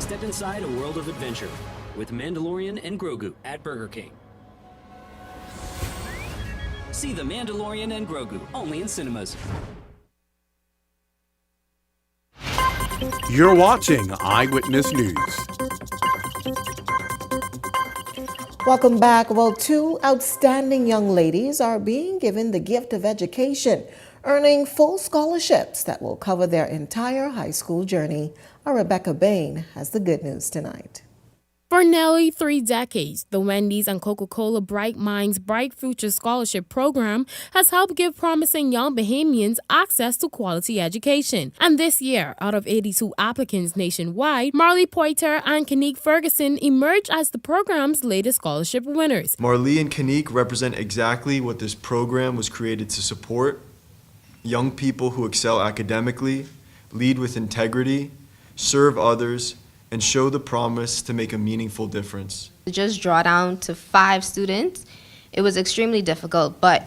S28: Step inside a world of adventure with Mandalorian and Grogu at Burger King. See The Mandalorian and Grogu, only in cinemas.
S29: You're watching Eyewitness News.
S1: Welcome back. Well, two outstanding young ladies are being given the gift of education, earning full scholarships that will cover their entire high school journey. Our Rebecca Bain has the good news tonight.
S6: For nearly 3 decades, the Wendy's and Coca-Cola Bright Minds Bright Future Scholarship Program has helped give promising young Bahamians access to quality education. And this year, out of 82 applicants nationwide, Marley Poiter and Kanique Ferguson emerged as the program's latest scholarship winners.
S7: Marley and Kanique represent exactly what this program was created to support: young people who excel academically, lead with integrity, serve others, and show the promise to make a meaningful difference.
S17: To just draw down to 5 students, it was extremely difficult, but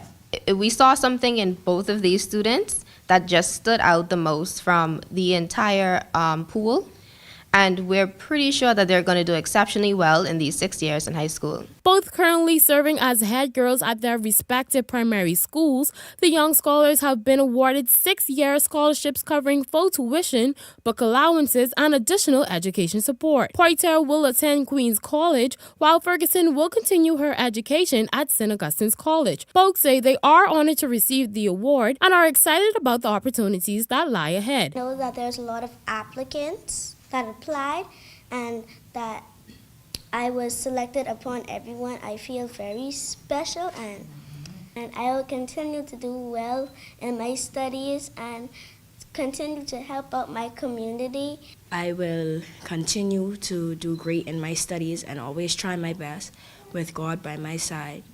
S17: we saw something in both of these students that just stood out the most from the entire pool. And we're pretty sure that they're going to do exceptionally well in these 6 years in high school.
S6: Both currently serving as head girls at their respective primary schools, the young scholars have been awarded 6-year scholarships covering full tuition, book allowances, and additional education support. Poiter will attend Queens College, while Ferguson will continue her education at St. Augustine's College. Both say they are honored to receive the award and are excited about the opportunities that lie ahead.
S18: I know that there's a lot of applicants that applied and that I was selected upon everyone. I feel very special, and I will continue to do well in my studies and continue to help out my community.
S19: I will continue to do great in my studies and always try my best with God by my side.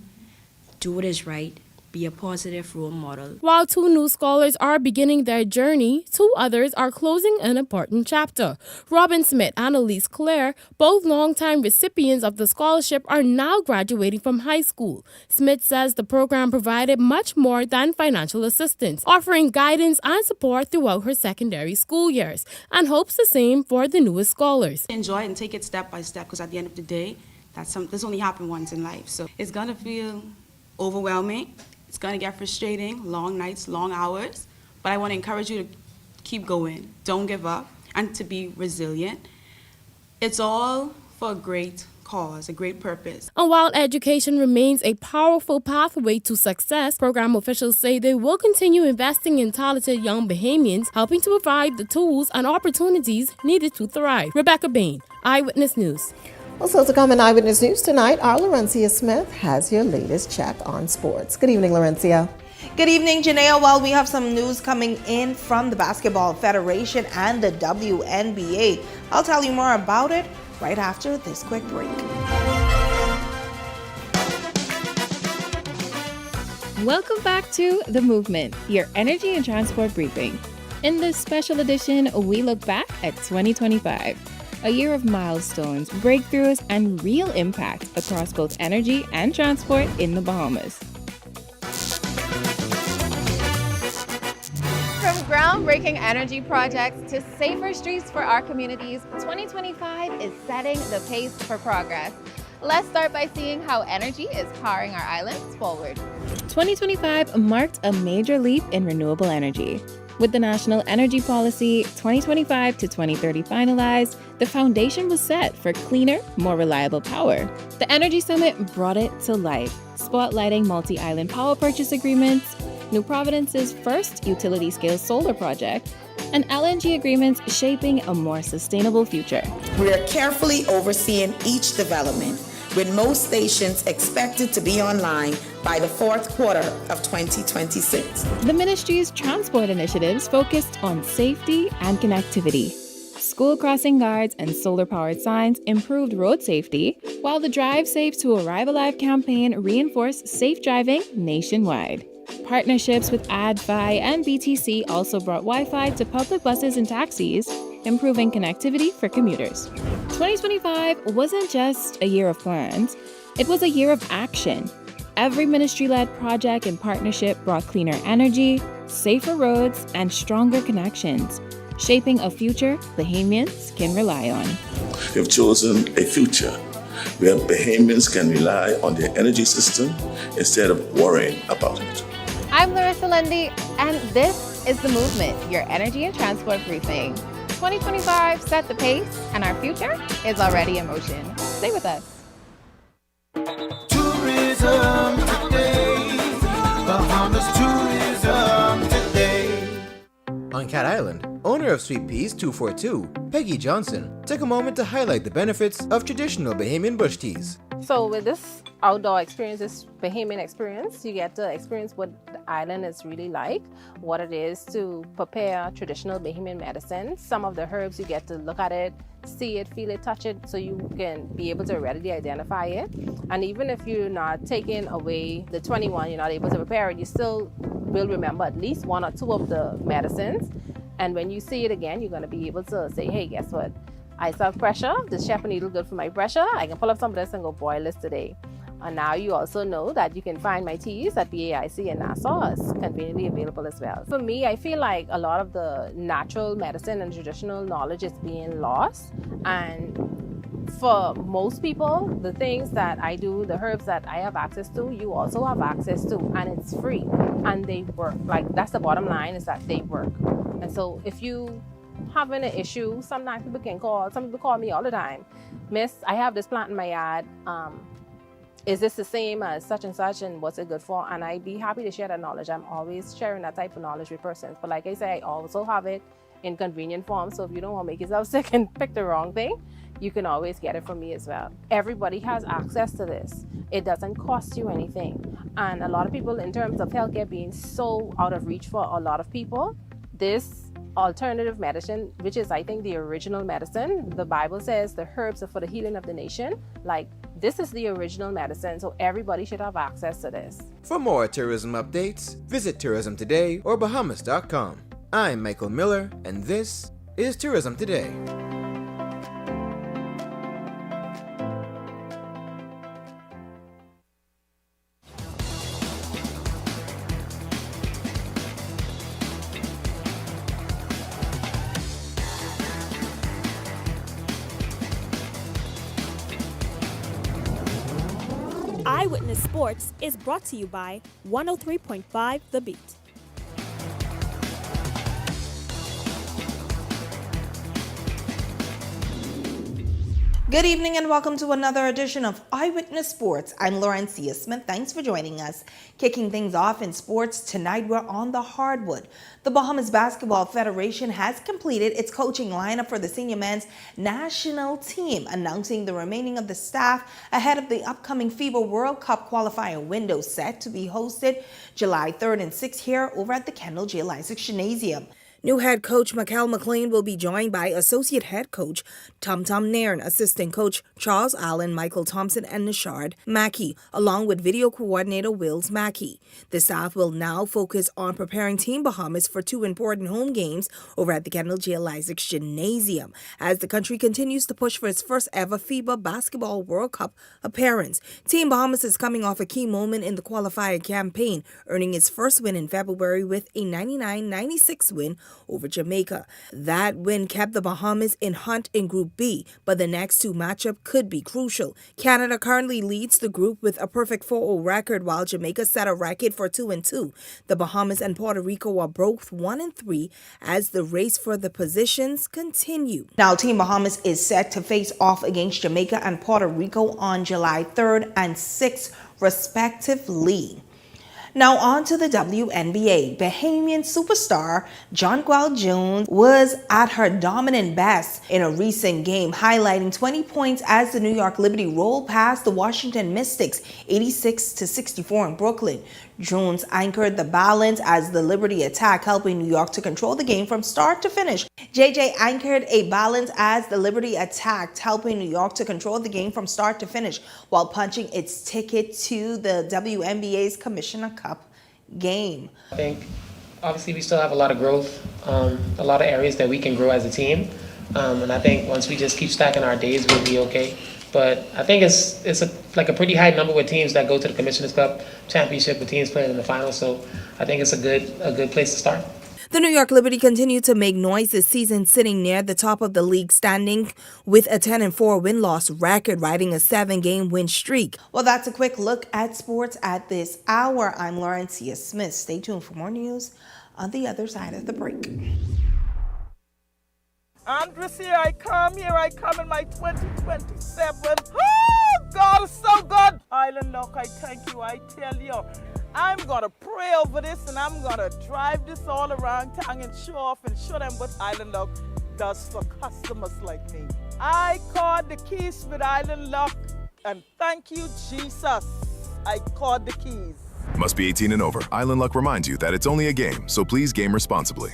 S19: Do what is right. Be a positive role model.
S6: While 2 new scholars are beginning their journey, 2 others are closing an important chapter. Robin Smith and Elise Claire, both longtime recipients of the scholarship, are now graduating from high school. Smith says the program provided much more than financial assistance, offering guidance and support throughout her secondary school years, and hopes the same for the newest scholars.
S20: Enjoy it and take it step by step, because at the end of the day, this only happens once in life. So it's going to feel overwhelming. It's going to get frustrating, long nights, long hours, but I want to encourage you to keep going, don't give up, and to be resilient. It's all for a great cause, a great purpose.
S6: And while education remains a powerful pathway to success, program officials say they will continue investing in talented young Bahamians, helping to provide the tools and opportunities needed to thrive. Rebecca Bain, Eyewitness News.
S1: Also to come in Eyewitness News tonight, our Laurencia Smith has your latest check on sports. Good evening, Laurencia.
S21: Good evening, Janea. Well, we have some news coming in from the Basketball Federation and the WNBA. I'll tell you more about it right after this quick break.
S22: Welcome back to The Movement, your energy and transport briefing. In this special edition, we look back at 2025. A year of milestones, breakthroughs, and real impact across both energy and transport in the Bahamas.
S23: From groundbreaking energy projects to safer streets for our communities, 2025 is setting the pace for progress. Let's start by seeing how energy is powering our islands forward.
S22: 2025 marked a major leap in renewable energy. With the National Energy Policy 2025 to 2030 finalized, the foundation was set for cleaner, more reliable power. The Energy Summit brought it to life, spotlighting multi-island power purchase agreements, New Providence's first utility-scale solar project, and LNG agreements shaping a more sustainable future.
S29: We are carefully overseeing each development, with most stations expected to be online by the fourth quarter of 2026.
S22: The ministry's transport initiatives focused on safety and connectivity. School crossing guards and solar-powered signs improved road safety, while the Drive Safe to Arrive Alive campaign reinforced safe driving nationwide. Partnerships with AdFi and BTC also brought Wi-Fi to public buses and taxis, improving connectivity for commuters. 2025 wasn't just a year of plans, it was a year of action. Every ministry-led project and partnership brought cleaner energy, safer roads, and stronger connections, shaping a future Bahamians can rely on.
S30: We have chosen a future where Bahamians can rely on their energy system instead of worrying about it.
S23: I'm Larissa Lundy, and this is The Movement, your energy and transport briefing. 2025 set the pace, and our future is already in motion. Stay with us.
S2: Tourism today. Bahamas tourism today.
S3: On Cat Island, owner of Sweet Peas 242, Peggy Johnson, took a moment to highlight the benefits of traditional Bahamian bush teas.
S4: So with this outdoor experience, this Bahamian experience, you get to experience what the island is really like, what it is to prepare traditional Bahamian medicine. Some of the herbs, you get to look at it, see it, feel it, touch it, so you can be able to readily identify it. And even if you're not taking away the 21, you're not able to prepare it, you still will remember at least one or two of the medicines. And when you see it again, you're going to be able to say, hey, guess what? I still have pressure. This shepherd needle good for my pressure. I can pull up some of this and go boil this today. And now you also know that you can find my teas at BAIC and Nassau. It's conveniently available as well. For me, I feel like a lot of the natural medicine and traditional knowledge is being lost. And for most people, the things that I do, the herbs that I have access to, you also have access to, and it's free and they work. Like, that's the bottom line, is that they work. And so if you having an issue, sometimes people can call. Some people call me all the time. Miss, I have this plant in my yard. Is this the same as such and such, and what's it good for? And I'd be happy to share that knowledge. I'm always sharing that type of knowledge with persons. But like I say, I also have it in convenient form. So if you don't want to make yourself sick and pick the wrong thing, you can always get it from me as well. Everybody has access to this. It doesn't cost you anything. And a lot of people, in terms of healthcare being so out of reach for a lot of people, this alternative medicine, which is, I think, the original medicine. The Bible says the herbs are for the healing of the nation. Like, this is the original medicine, so everybody should have access to this.
S3: For more tourism updates, visit Tourism Today or Bahamas.com. I'm Michael Miller, and this is Tourism Today.
S8: Eyewitness Sports is brought to you by 103.5 The Beat.
S21: Good evening and welcome to another edition of Eyewitness Sports. I'm Laurencia Smith. Thanks for joining us. Kicking things off in sports, tonight we're on the hardwood. The Bahamas Basketball Federation has completed its coaching lineup for the senior men's national team, announcing the remaining of the staff ahead of the upcoming FIBA World Cup qualifier window set to be hosted July 3rd and 6th here over at the Kendall J. Lysick Gymnasium. New head coach Michael McLean will be joined by associate head coach Tom Nairn, assistant coach Charles Allen, Michael Thompson, and Nishard Mackey, along with video coordinator Wills Mackey. The staff will now focus on preparing Team Bahamas for two important home games over at the Kendall J. Lysick Gymnasium as the country continues to push for its first ever FIBA Basketball World Cup appearance. Team Bahamas is coming off a key moment in the qualifier campaign, earning its first win in February with a 99-96 win over Jamaica. That win kept the Bahamas in hunt in Group B, but the next two matchups could be crucial. Canada currently leads the group with a perfect 4-0 record, while Jamaica set a record for 2-2. The Bahamas and Puerto Rico are both 1-3 as the race for the positions continue. Now, Team Bahamas is set to face off against Jamaica and Puerto Rico on July 3rd and 6th, respectively. Now on to the WNBA. Bahamian superstar Jonquel Jones was at her dominant best in a recent game, highlighting 20 points as the New York Liberty rolled past the Washington Mystics 86-64 in Brooklyn. Jones anchored the balance as the Liberty attack, helping New York to control the game from start to finish. JJ anchored a balance as the Liberty attacked, helping New York to control the game from start to finish while punching its ticket to the WNBA's Commissioner Cup game.
S9: I think obviously we still have a lot of growth, a lot of areas that we can grow as a team. And I think once we just keep stacking our days, we'll be okay. But I think it's a pretty high number with teams that go to the Commissioner's Cup Championship with teams playing in the finals. So I think it's a good place to start.
S21: The New York Liberty continue to make noise this season, sitting near the top of the league standing with a 10-4 win-loss record, riding a 7-game win streak. Well, that's a quick look at sports at this hour. I'm Laurencia Smith. Stay tuned for more news on the other side of the break.
S10: Andres here, I come in my 2027. Oh,
S5: God is so good. Island Lock, I thank you. I tell you, I'm going to pray over this and I'm going to drive this all around town and show off and show them what Island Lock does for customers like me. I caught the keys with Island Lock and thank you, Jesus. I caught the keys.
S10: Must be 18 and over. Island Luck reminds you that it's only a game, so please game responsibly.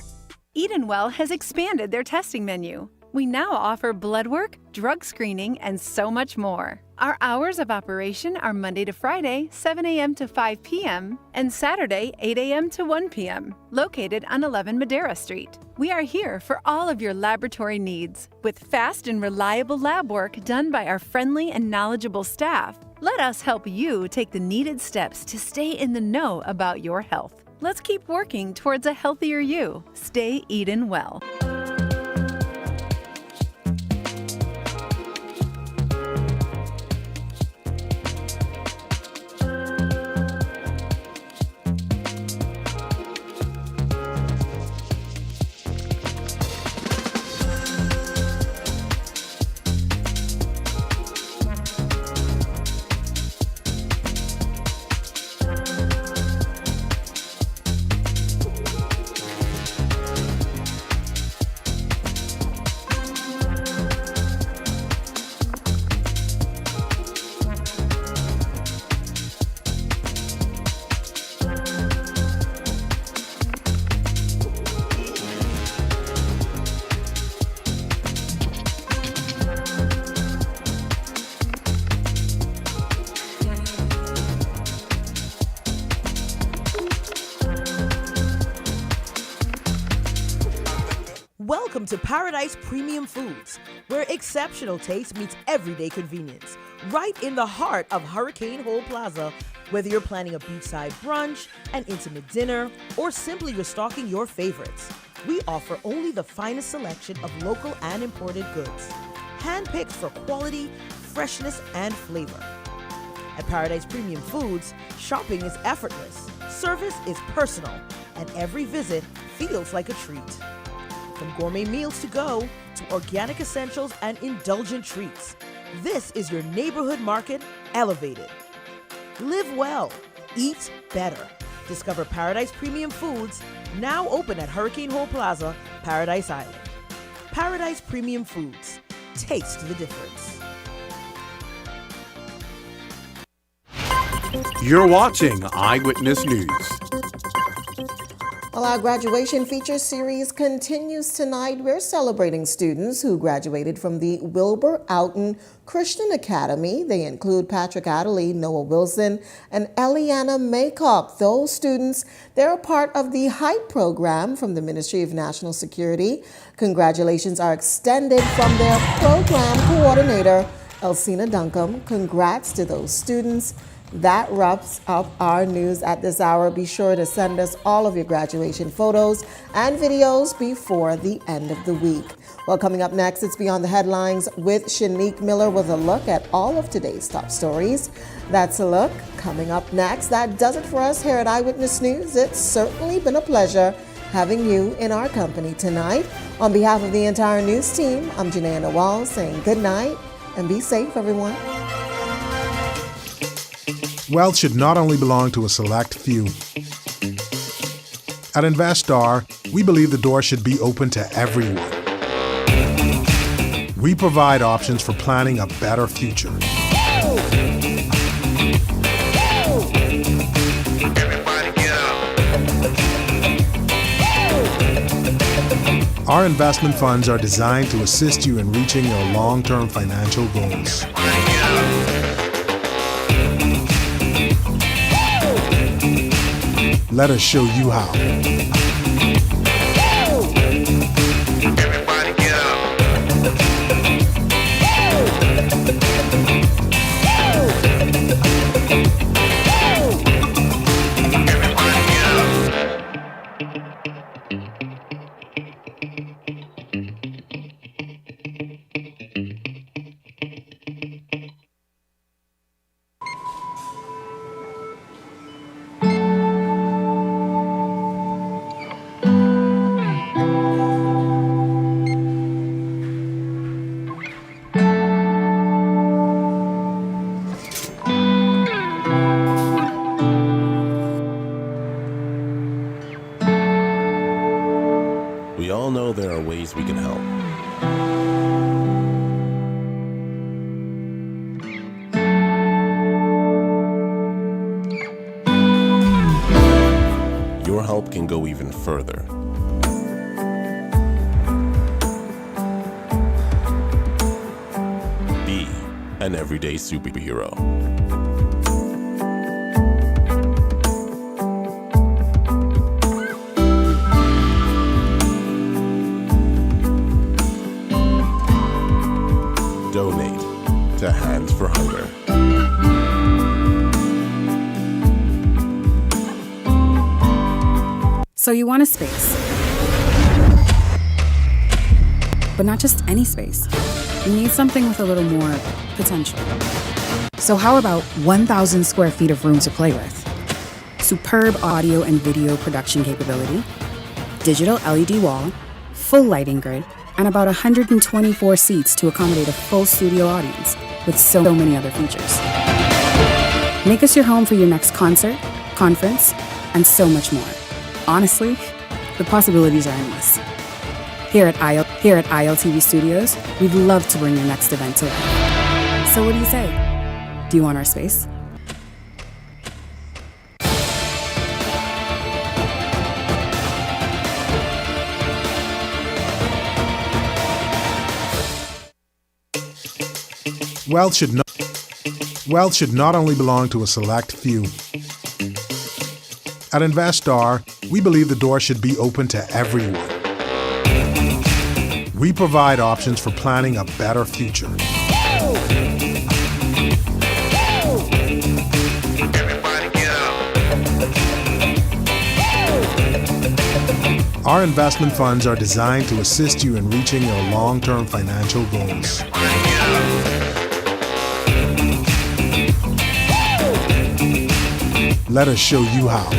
S11: Edenwell has expanded their testing menu. We now offer blood work, drug screening, and so much more. Our hours of operation are Monday to Friday, 7 a.m. to 5 p.m., and Saturday, 8 a.m. to 1 p.m., located on 11 Madera Street. We are here for all of your laboratory needs, with fast and reliable lab work done by our friendly and knowledgeable staff. Let us help you take the needed steps to stay in the know about your health. Let's keep working towards a healthier you. Stay Eden well.
S12: Welcome to Paradise Premium Foods, where exceptional taste meets everyday convenience. Right in the heart of Hurricane Hole Plaza, whether you're planning a beachside brunch, an intimate dinner, or simply restocking your favorites, we offer only the finest selection of local and imported goods, handpicked for quality, freshness, and flavor. At Paradise Premium Foods, shopping is effortless, service is personal, and every visit feels like a treat. From gourmet meals to go to organic essentials and indulgent treats, this is your neighborhood market elevated. Live well, eat better. Discover Paradise Premium Foods, now open at Hurricane Hole Plaza, Paradise Island. Paradise Premium Foods, taste the difference.
S13: You're watching Eyewitness News.
S1: Well, our graduation feature series continues tonight. We're celebrating students who graduated from the Wilbur Outen Christian Academy. They include Patrick Adderley, Noah Wilson, and Eliana Maycock. Those students, they're a part of the HYPE program from the Ministry of National Security. Congratulations are extended from their program coordinator, Elsina Duncombe. Congrats to those students. That wraps up our news at this hour. Be sure to send us all of your graduation photos and videos before the end of the week. Well, coming up next, it's Beyond the Headlines with Shanique Miller with a look at all of today's top stories. That's a look coming up next. That does it for us here at Eyewitness News. It's certainly been a pleasure having you in our company tonight. On behalf of the entire news team, I'm Janae Nawal saying good night and be safe, everyone.
S14: Wealth should not only belong to a select few. At InvestStar, we believe the door should be open to everyone. We provide options for planning a better future. Our investment funds are designed to assist you in reaching your long-term financial goals. Let us show you how.
S7: can go even further. Be an everyday superhero. Donate to Hands for Hunger.
S15: So you want a space. But not just any space. You need something with a little more potential. So how about 1,000 square feet of room to play with? Superb audio and video production capability, digital LED wall, full lighting grid, and about 124 seats to accommodate a full studio audience with so many other features. Make us your home for your next concert, conference, and so much more. Honestly, the possibilities are endless. Here at ILTV Studios, we'd love to bring your next event to life. So what do you say? Do you want our space?
S14: Wealth should not only belong to a select few. At InvestStar, we believe the door should be open to everyone. We provide options for planning a better future. Our investment funds are designed to assist you in reaching your long-term financial goals. Let us show you how.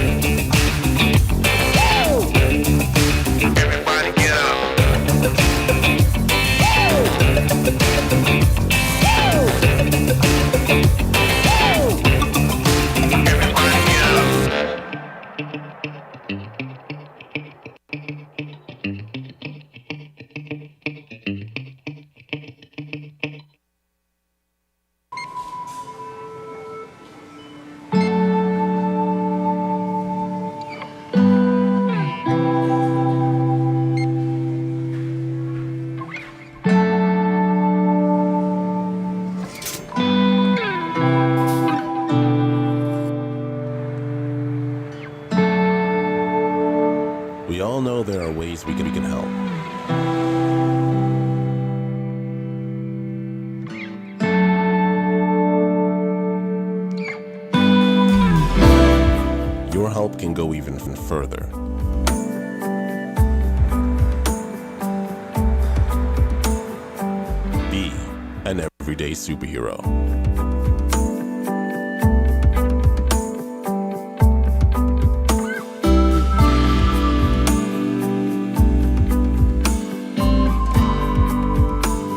S7: We all know there are ways we can help. Your help can go even further. Be an everyday superhero.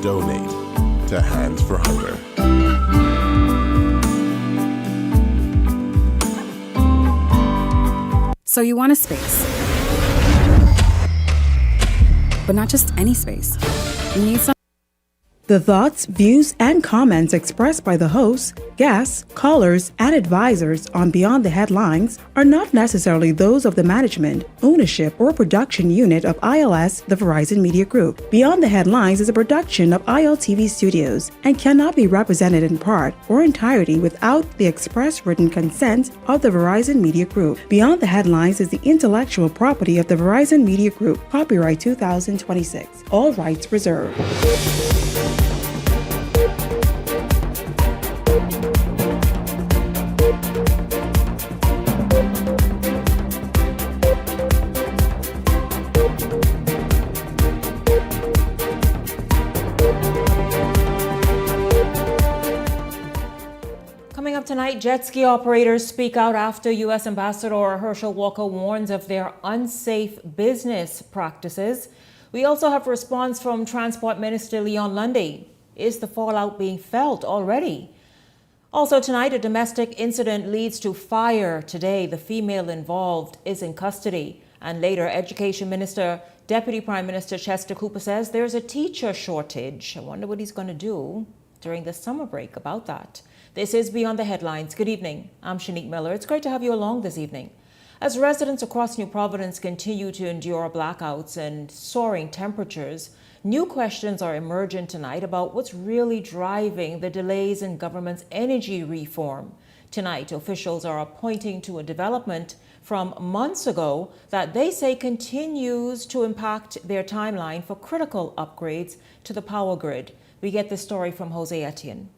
S7: Donate to Hands for Hunger.
S15: So you want a space. But not just any space. You need some.
S16: The thoughts, views, and comments expressed by the hosts, guests, callers, and advisors on Beyond the Headlines are not necessarily those of the management, ownership, or production unit of ILS, the Verizon Media Group. Beyond the Headlines is a production of ILTV Studios and cannot be represented in part or entirety without the express written consent of the Verizon Media Group. Beyond the Headlines is the intellectual property of the Verizon Media Group. Copyright 2026. All rights reserved.
S17: Coming up tonight, jet ski operators speak out after U.S. Ambassador Herschel Walker warns of their unsafe business practices. We also have a response from Transport Minister Leon Lundy. Is the fallout being felt already? Also tonight, a domestic incident leads to fire. Today, the female involved is in custody. And later, Education Minister, Deputy Prime Minister Chester Cooper says there's a teacher shortage. I wonder what he's going to do during the summer break about that. This is Beyond the Headlines. Good evening. I'm Shanique Miller. It's great to have you along this evening. As residents across New Providence continue to endure blackouts and soaring temperatures, new questions are emerging tonight about what's really driving the delays in government's energy reform. Tonight, officials are pointing to a development from months ago that they say continues to impact their timeline for critical upgrades to the power grid. We get this story from Jose Etienne.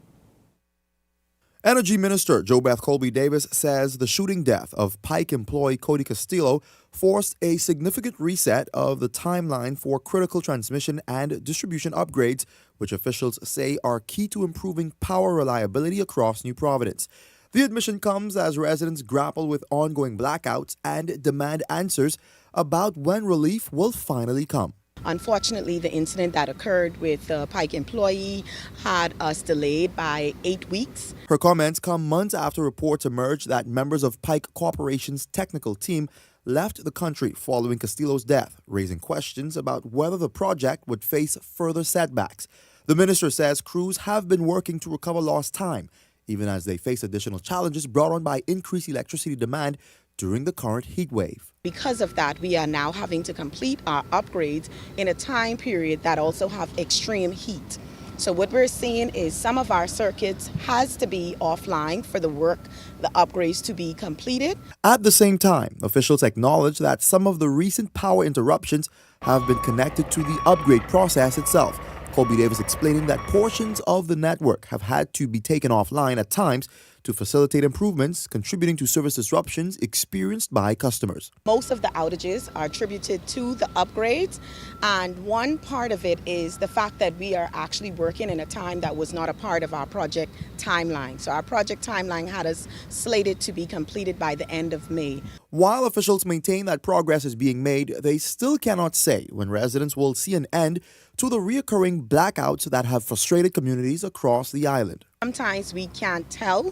S6: Energy Minister JoBeth Colby-Davis says the shooting death of Pike employee Cody Castillo forced a significant reset of the timeline for critical transmission and distribution upgrades, which officials say are key to improving power reliability across New Providence. The admission comes as residents grapple with ongoing blackouts and demand answers about when relief will finally come.
S18: Unfortunately, the incident that occurred with the Pike employee had us delayed by 8 weeks.
S6: Her comments come months after reports emerged that members of Pike Corporation's technical team left the country following Castillo's death, raising questions about whether the project would face further setbacks. The minister says crews have been working to recover lost time, even as they face additional challenges brought on by increased electricity demand during the current heat wave.
S18: Because of that, we are now having to complete our upgrades in a time period that also have extreme heat. So what we're seeing is some of our circuits has to be offline for the upgrades to be completed.
S6: At the same time, officials acknowledge that some of the recent power interruptions have been connected to the upgrade process itself. Colby-Davis explaining that portions of the network have had to be taken offline at times to facilitate improvements, contributing to service disruptions experienced by customers.
S18: Most of the outages are attributed to the upgrades, and one part of it is the fact that we are actually working in a time that was not a part of our project timeline. So our project timeline had us slated to be completed by the end of May.
S6: While officials maintain that progress is being made, they still cannot say when residents will see an end to the reoccurring blackouts that have frustrated communities across the island.
S18: Sometimes we can't tell.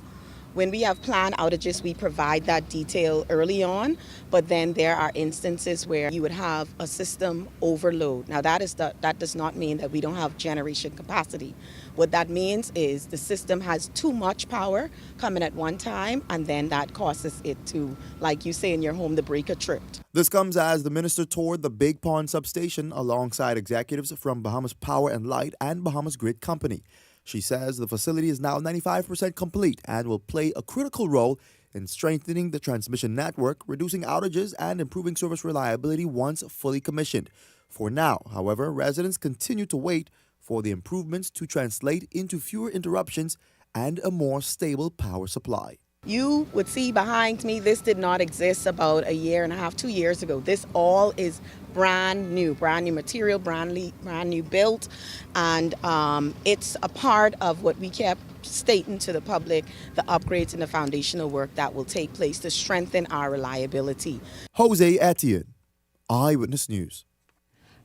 S18: When we have planned outages, we provide that detail early on, but then there are instances where you would have a system overload. Now that does not mean that we don't have generation capacity. What that means is the system has too much power coming at one time, and then that causes it to, like you say in your home, the breaker tripped.
S6: This comes as the minister toured the Big Pond substation alongside executives from Bahamas Power and Light and Bahamas Grid Company. She says the facility is now 95% complete and will play a critical role in strengthening the transmission network, reducing outages, and improving service reliability once fully commissioned. For now, however, residents continue to wait for the improvements to translate into fewer interruptions and a more stable power supply.
S18: You would see behind me, this did not exist about a year and a half, 2 years ago. This all is brand new material, brand new built, and it's a part of what we kept stating to the public, the upgrades and the foundational work that will take place to strengthen our reliability.
S6: Jose Etienne, Eyewitness News.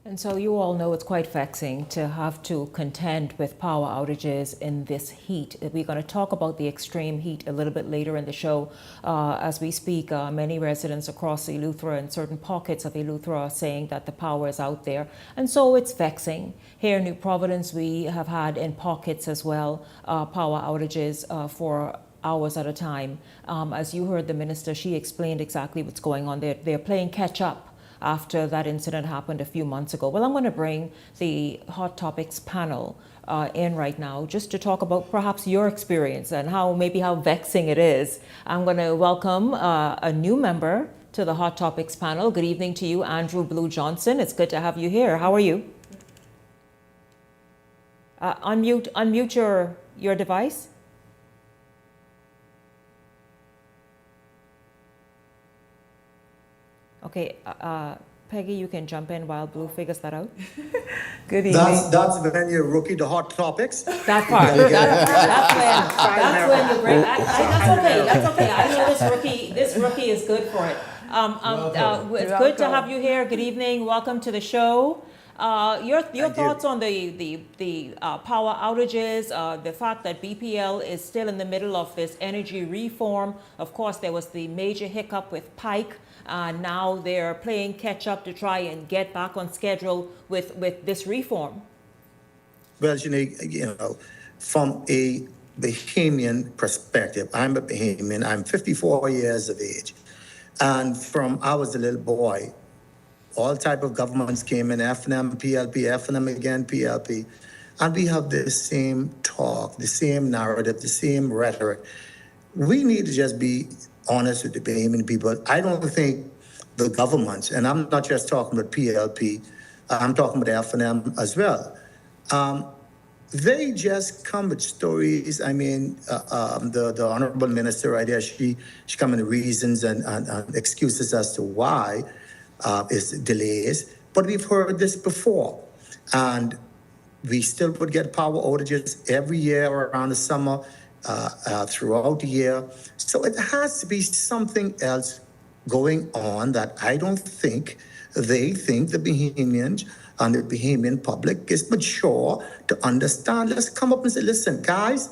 S17: And so you all know it's quite vexing to have to contend with power outages in this heat. We're going to talk about the extreme heat a little bit later in the show. As we speak, many residents across Eleuthera and certain pockets of Eleuthera are saying that the power is out there. And so it's vexing. Here in New Providence, we have had in pockets as well power outages for hours at a time. As you heard the minister, she explained exactly what's going on. They're playing catch up after that incident happened a few months ago. Well, I'm going to bring the Hot Topics panel in right now just to talk about perhaps your experience and how vexing it is. I'm going to welcome a new member to the Hot Topics panel. Good evening to you, Andrew Blue Johnson. It's good to have you here. How are you? Unmute your device. Okay, Peggy, you can jump in while Blue figures that out. Good evening.
S19: That's when you rookie the Hot Topics.
S17: That part. That's when you bring. That's okay. I know this rookie is good for it. It's good to have you here. Good evening. Welcome to the show. Your thoughts on the power outages, the fact that BPL is still in the middle of this energy reform. Of course, there was the major hiccup with Pike. Now they're playing catch up to try and get back on schedule with this reform.
S19: Well, you know, from a Bahamian perspective, I'm a Bahamian. I'm 54 years of age. And from I was a little boy, all type of governments came in, FNM, PLP, FNM again, PLP. And we have the same talk, the same narrative, the same rhetoric. We need to just be honest with the Bahamian people. I don't think the governments, and I'm not just talking about PLP, I'm talking about FNM as well. They just come with stories. I mean, the honorable minister right there, she come with reasons and excuses as to why is delays. But we've heard this before. And we still would get power outages every year around the summer, throughout the year. So it has to be something else going on that I don't think they think the Bahamians and the Bahamian public is mature to understand. Let's come up and say, listen, guys,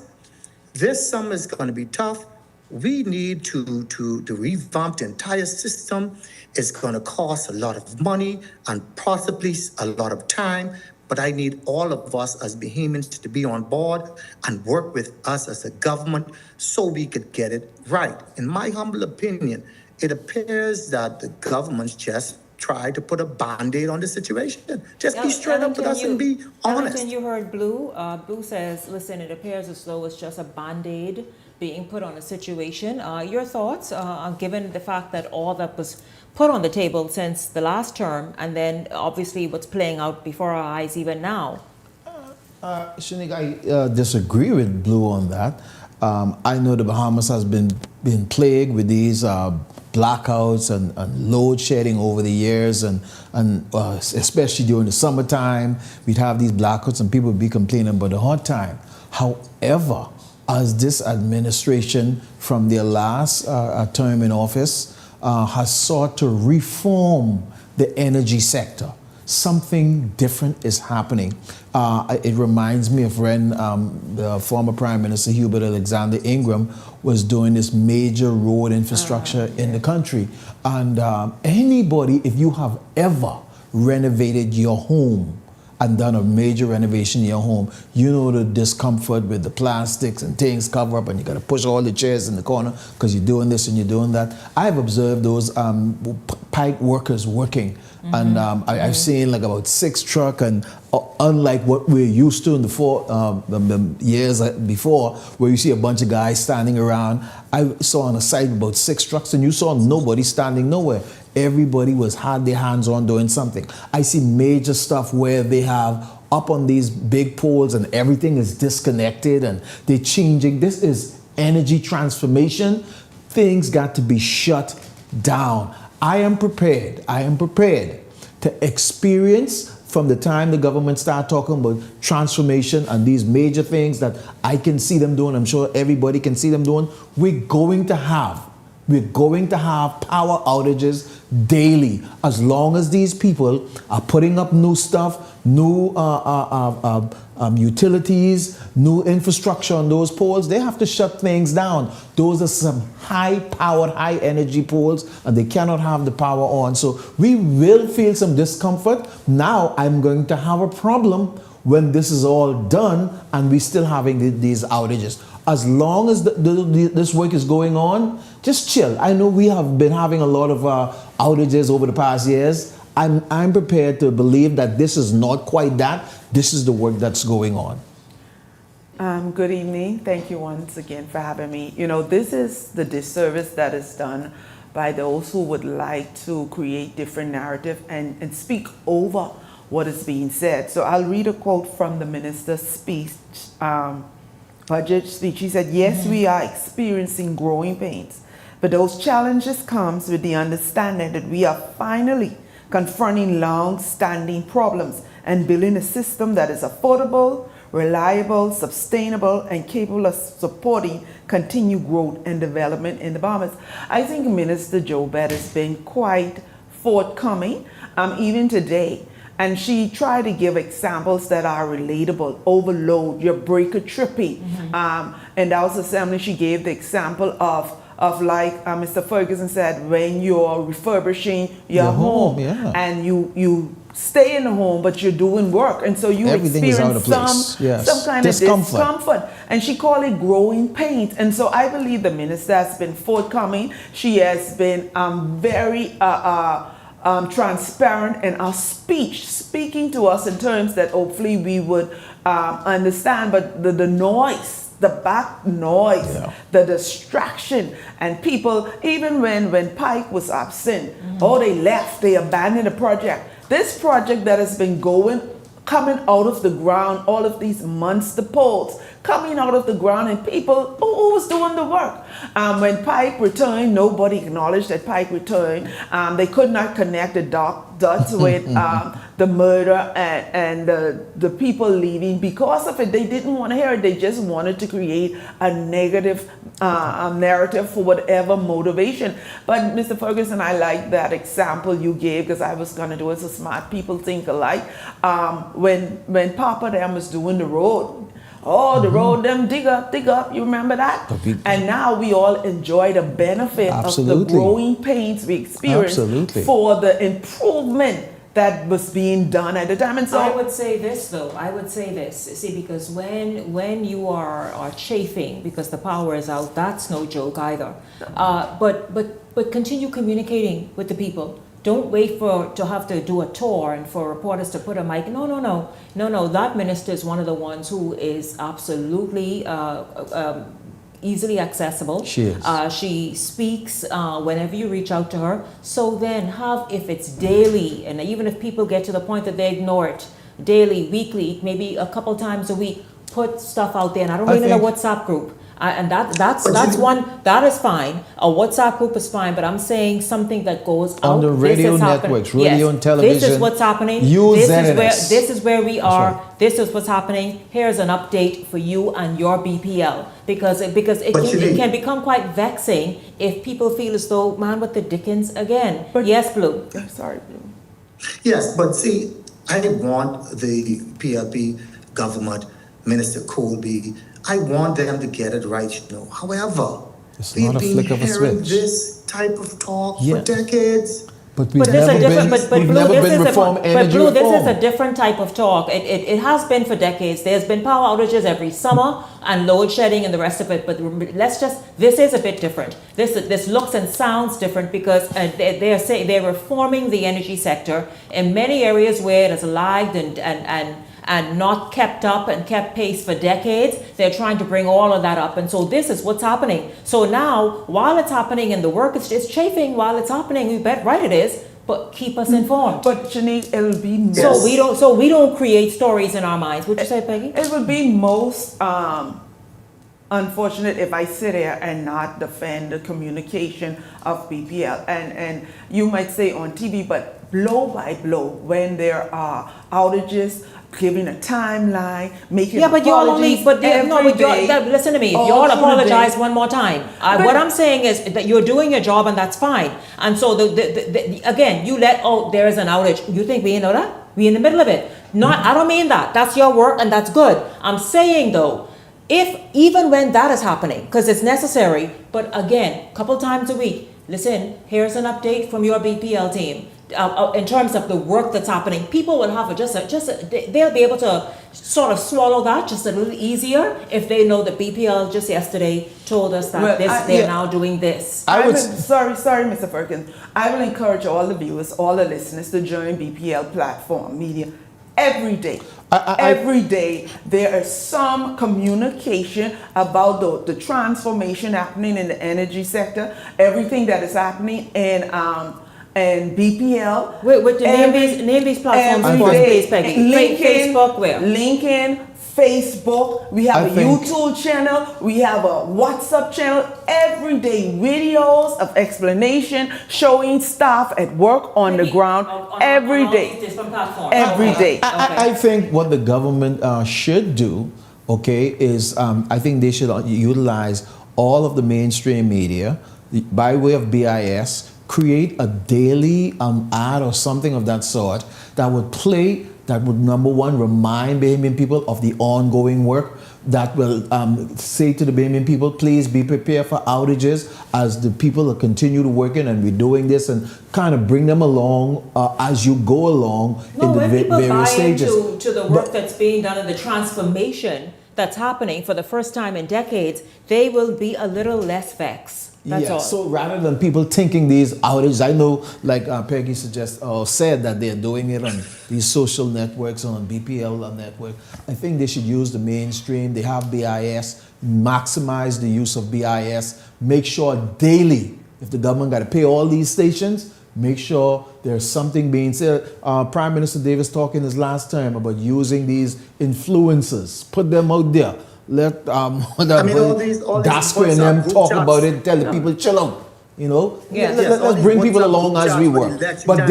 S19: this summer is going to be tough. We need to revamp the entire system. It's going to cost a lot of money and possibly a lot of time. But I need all of us as Bahamians to be on board and work with us as a government so we could get it right. In my humble opinion, it appears that the governments just try to put a Band-Aid on the situation. Just be straight up with us and be honest.
S17: Ellington, you heard Blue. Blue says, listen, it appears as though it's just a Band-Aid being put on a situation. Your thoughts, given the fact that all that was put on the table since the last term, and then obviously what's playing out before our eyes even now?
S20: Shanique, I disagree with Blue on that. I know the Bahamas has been plagued with these blackouts and load shedding over the years, and especially during the summertime, we'd have these blackouts and people would be complaining about the hot time. However, as this administration from their last term in office has sought to reform the energy sector, something different is happening. It reminds me of when the former Prime Minister Hubert Alexander Ingram was doing this major road infrastructure in the country. And anybody, if you have ever renovated your home and done a major renovation in your home, you know the discomfort with the plastics and things cover up, and you got to push all the chairs in the corner because you're doing this and you're doing that. I've observed those pipe workers working. And I've seen like about 6 trucks, and unlike what we're used to in the years before, where you see a bunch of guys standing around, I saw on a site about 6 trucks, and you saw nobody standing nowhere. Everybody had their hands on doing something. I see major stuff where they have up on these big poles and everything is disconnected and they're changing. This is energy transformation. Things got to be shut down. I am prepared to experience from the time the government start talking about transformation and these major things that I can see them doing, I'm sure everybody can see them doing. We're going to have power outages daily as long as these people are putting up new stuff, new utilities, new infrastructure on those poles. They have to shut things down. Those are some high-powered, high-energy poles, and they cannot have the power on. So we will feel some discomfort. Now I'm going to have a problem when this is all done and we're still having these outages. As long as this work is going on, just chill. I know we have been having a lot of outages over the past years. I'm prepared to believe that this is not quite that. This is the work that's going on.
S22: Good evening. Thank you once again for having me. You know, this is the disservice that is done by those who would like to create different narrative and speak over what is being said. So I'll read a quote from the minister's speech, budget speech. He said, yes, we are experiencing growing pains, but those challenges comes with the understanding that we are finally confronting long-standing problems and building a system that is affordable, reliable, sustainable, and capable of supporting continued growth and development in the Bahamas. I think Minister Jobert has been quite forthcoming, even today. And she tried to give examples that are relatable. Overload, your breaker tripping. And that was assembly, she gave the example of like Mr. Ferguson said, when you're refurbishing your home and you stay in the home, but you're doing work, and so you
S20: Everything is out
S22: experience
S20: of place. Yes.
S22: some kind of discomfort. And she called it growing pains. And so I believe the minister has been forthcoming. She has been very transparent in her speech, speaking to us in terms that hopefully we would understand. But the noise, the back noise, the distraction, and people, even when Pike was absent, they left, they abandoned the project. This project that has been coming out of the ground, all of these months, the poles coming out of the ground, and people who was doing the work. When Pike returned, nobody acknowledged that Pike returned. They could not connect the dots with the murder and the people leaving. Because of it, they didn't want to hear it. They just wanted to create a negative narrative for whatever motivation. But Mr. Ferguson, I like that example you gave, because I was going to do it. So smart people think alike. When Papa them was doing the road, the road them dig up, you remember that? And now we all enjoy the benefit of the growing pains we experienced for the improvement that was being done at the time. And so
S17: I would say this though, see, because when you are chafing because the power is out, that's no joke either. But continue communicating with the people. Don't wait to have to do a tour and for reporters to put a mic. No. That minister is one of the ones who is absolutely easily accessible.
S20: She is.
S17: She speaks whenever you reach out to her. So then if it's daily, and even if people get to the point that they ignore it, daily, weekly, maybe a couple times a week, put stuff out there. And I don't mean in a WhatsApp group. And that's one, that is fine. A WhatsApp group is fine, but I'm saying something that goes out.
S20: On the radio networks, radio and television.
S17: This is what's happening. This is where we are. Right. This is what's happening. Here's an update for you and your BPL. Because it can become quite vexing if people feel as though, man, what the dickens again. Yes, Blue.
S22: I'm sorry, Blue.
S19: Yes, but see, I want the PLP government, Minister Colby, I want them to get it right, However, we've been hearing this type of talk for decades.
S20: But we've never been reform energy reform.
S17: This is a different type of talk. It has been for decades. There's been power outages every summer and load shedding and the rest of it. But this is a bit different. This looks and sounds different because they're reforming the energy sector in many areas where it has lagged and not kept up and kept pace for decades. They're trying to bring all of that up. And so this is what's happening. So now, while it's happening and the work is chafing while it's happening, you bet right it is, but keep us informed.
S22: But Shanique, it'll be most...
S17: So we don't create stories in our minds. Would you say, Peggy?
S22: It would be most unfortunate if I sit here and not defend the communication of BPL. And you might say on TV, but blow by blow, when there are outages, giving a timeline, making apologies
S17: listen to me. If you all apologize one more time, what I'm saying is that you're doing your job and that's fine. And so again, you there is an outage. You think we didn't know that? We in the middle of it. I don't mean that. That's your work and that's good. I'm saying though, even when that is happening, because it's necessary, but again, a couple times a week, listen, here's an update from your BPL team. In terms of the work that's happening, people will have they'll be able to sort of swallow that just a little easier if they know that BPL just yesterday told us that they're now doing this.
S22: Sorry, Mr. Perkins. I will encourage all the viewers, all the listeners to join BPL platform media every day. Every day there is some communication about the transformation happening in the energy sector, everything that is happening and BPL.
S17: Wait, name these platforms for us, Peggy. Facebook, where?
S22: LinkedIn, Facebook. We have a YouTube channel. We have a WhatsApp channel. Everyday videos of explanation showing staff at work on the ground every day. Every day.
S20: I think what the government should do, is I think they should utilize all of the mainstream media by way of BIS. Create a daily ad or something of that sort that would play that would, number one, remind Bahamian people of the ongoing work, that will say to the Bahamian people, please be prepared for outages as the people are continue to working, and we're doing this, and kind of bring them along as you go along in the various stages.
S17: To the work that's being done and the transformation that's happening for the first time in decades, they will be a little less vexed. That's all.
S20: So rather than people thinking these outages, I know, like Peggy said that they're doing it on these social networks, on BPL network. I think they should use the mainstream. They have BIS, maximize the use of BIS, make sure daily, if the government got to pay all these stations, make sure there's something being said. Prime Minister Davis talking his last time about using these influencers, put them out there. Let Dasker and them talk about it, tell the people, chill out. You know, let's bring people along as we work. But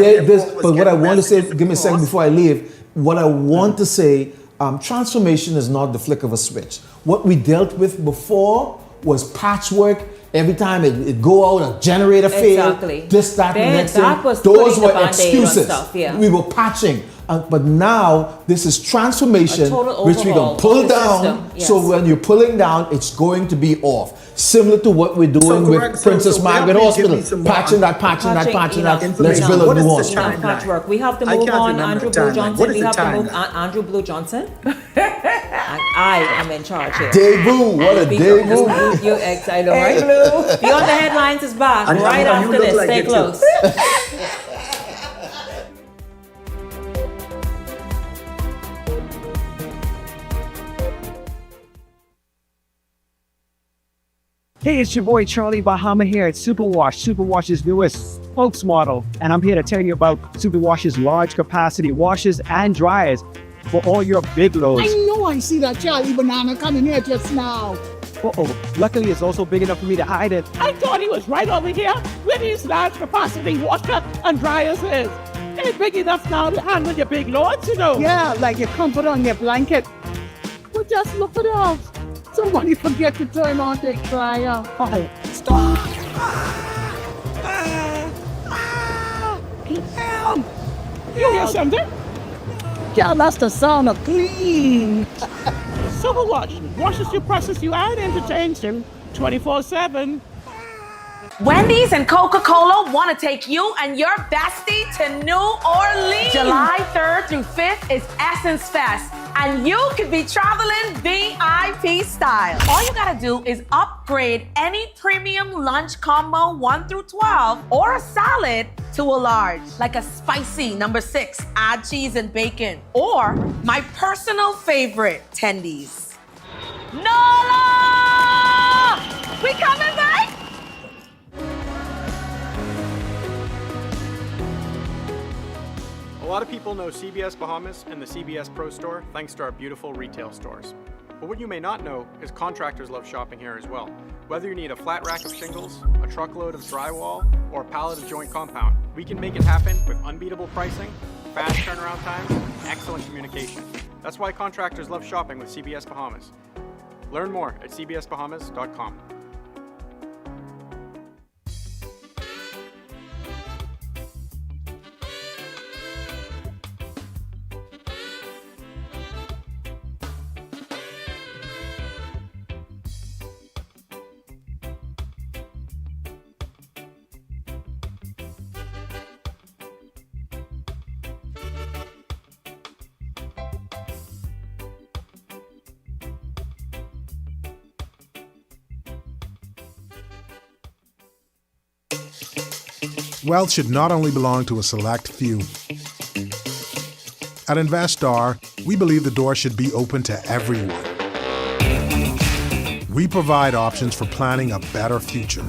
S20: what I want to say, give me a second before I leave. What I want to say, transformation is not the flick of a switch. What we dealt with before was patchwork. Every time it go out, a generator failed, this, that, and next thing. Those were excuses. We were patching. But now this is transformation, which we're going to pull down. So when you're pulling down, it's going to be off. Similar to what we're doing with Princess Margaret Hospital. Patching that. Let's build a new hospital.
S17: Patchwork. We have to move on, Andrew Blue Johnson. We have to move Andrew Blue Johnson. I am in charge here.
S20: Debut. What a debut.
S17: You're excited, right? Beyond the Headlines is back right after this. Stay close.
S2: Hey, it's your boy Charlie Bahama here at Superwash, Superwash's newest spokesmodel. And I'm here to tell you about Superwash's large capacity washers and dryers for all your big loads.
S4: I know I see that Charlie Banana coming here just now.
S2: Luckily, it's also big enough for me to hide it.
S4: I thought he was right over here where these large capacity washer and dryers is. They're big enough now to handle your big loads, you know. Yeah, like your comfort on your blanket. But just look at us. Somebody forget to turn on the dryer. Oh, stop! You hear something? Yeah, that's the sound of clean. Superwash washes you, presses you, and entertains you 24/7.
S23: Wendy's and Coca-Cola want to take you and your bestie to New Orleans. July 3rd through 5th is Essence Fest, and you could be traveling VIP style. All you gotta do is upgrade any premium lunch combo 1 through 12 or a salad to a large, like a spicy number 6, add cheese and bacon, or my personal favorite, tendies. Nola! We coming back?
S24: A lot of people know CBS Bahamas and the CBS Pro Store thanks to our beautiful retail stores. But what you may not know is contractors love shopping here as well. Whether you need a flat rack of shingles, a truckload of drywall, or a pallet of joint compound, we can make it happen with unbeatable pricing, fast turnaround times, and excellent communication. That's why contractors love shopping with CBS Bahamas. Learn more at cbsbahamas.com.
S14: Wealth should not only belong to a select few. At Investar, we believe the door should be open to everyone. We provide options for planning a better future.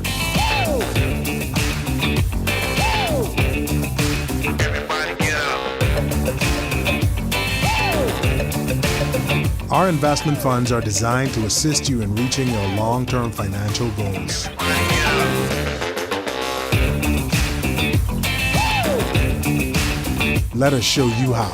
S14: Our investment funds are designed to assist you in reaching your long-term financial goals. Let us show you how.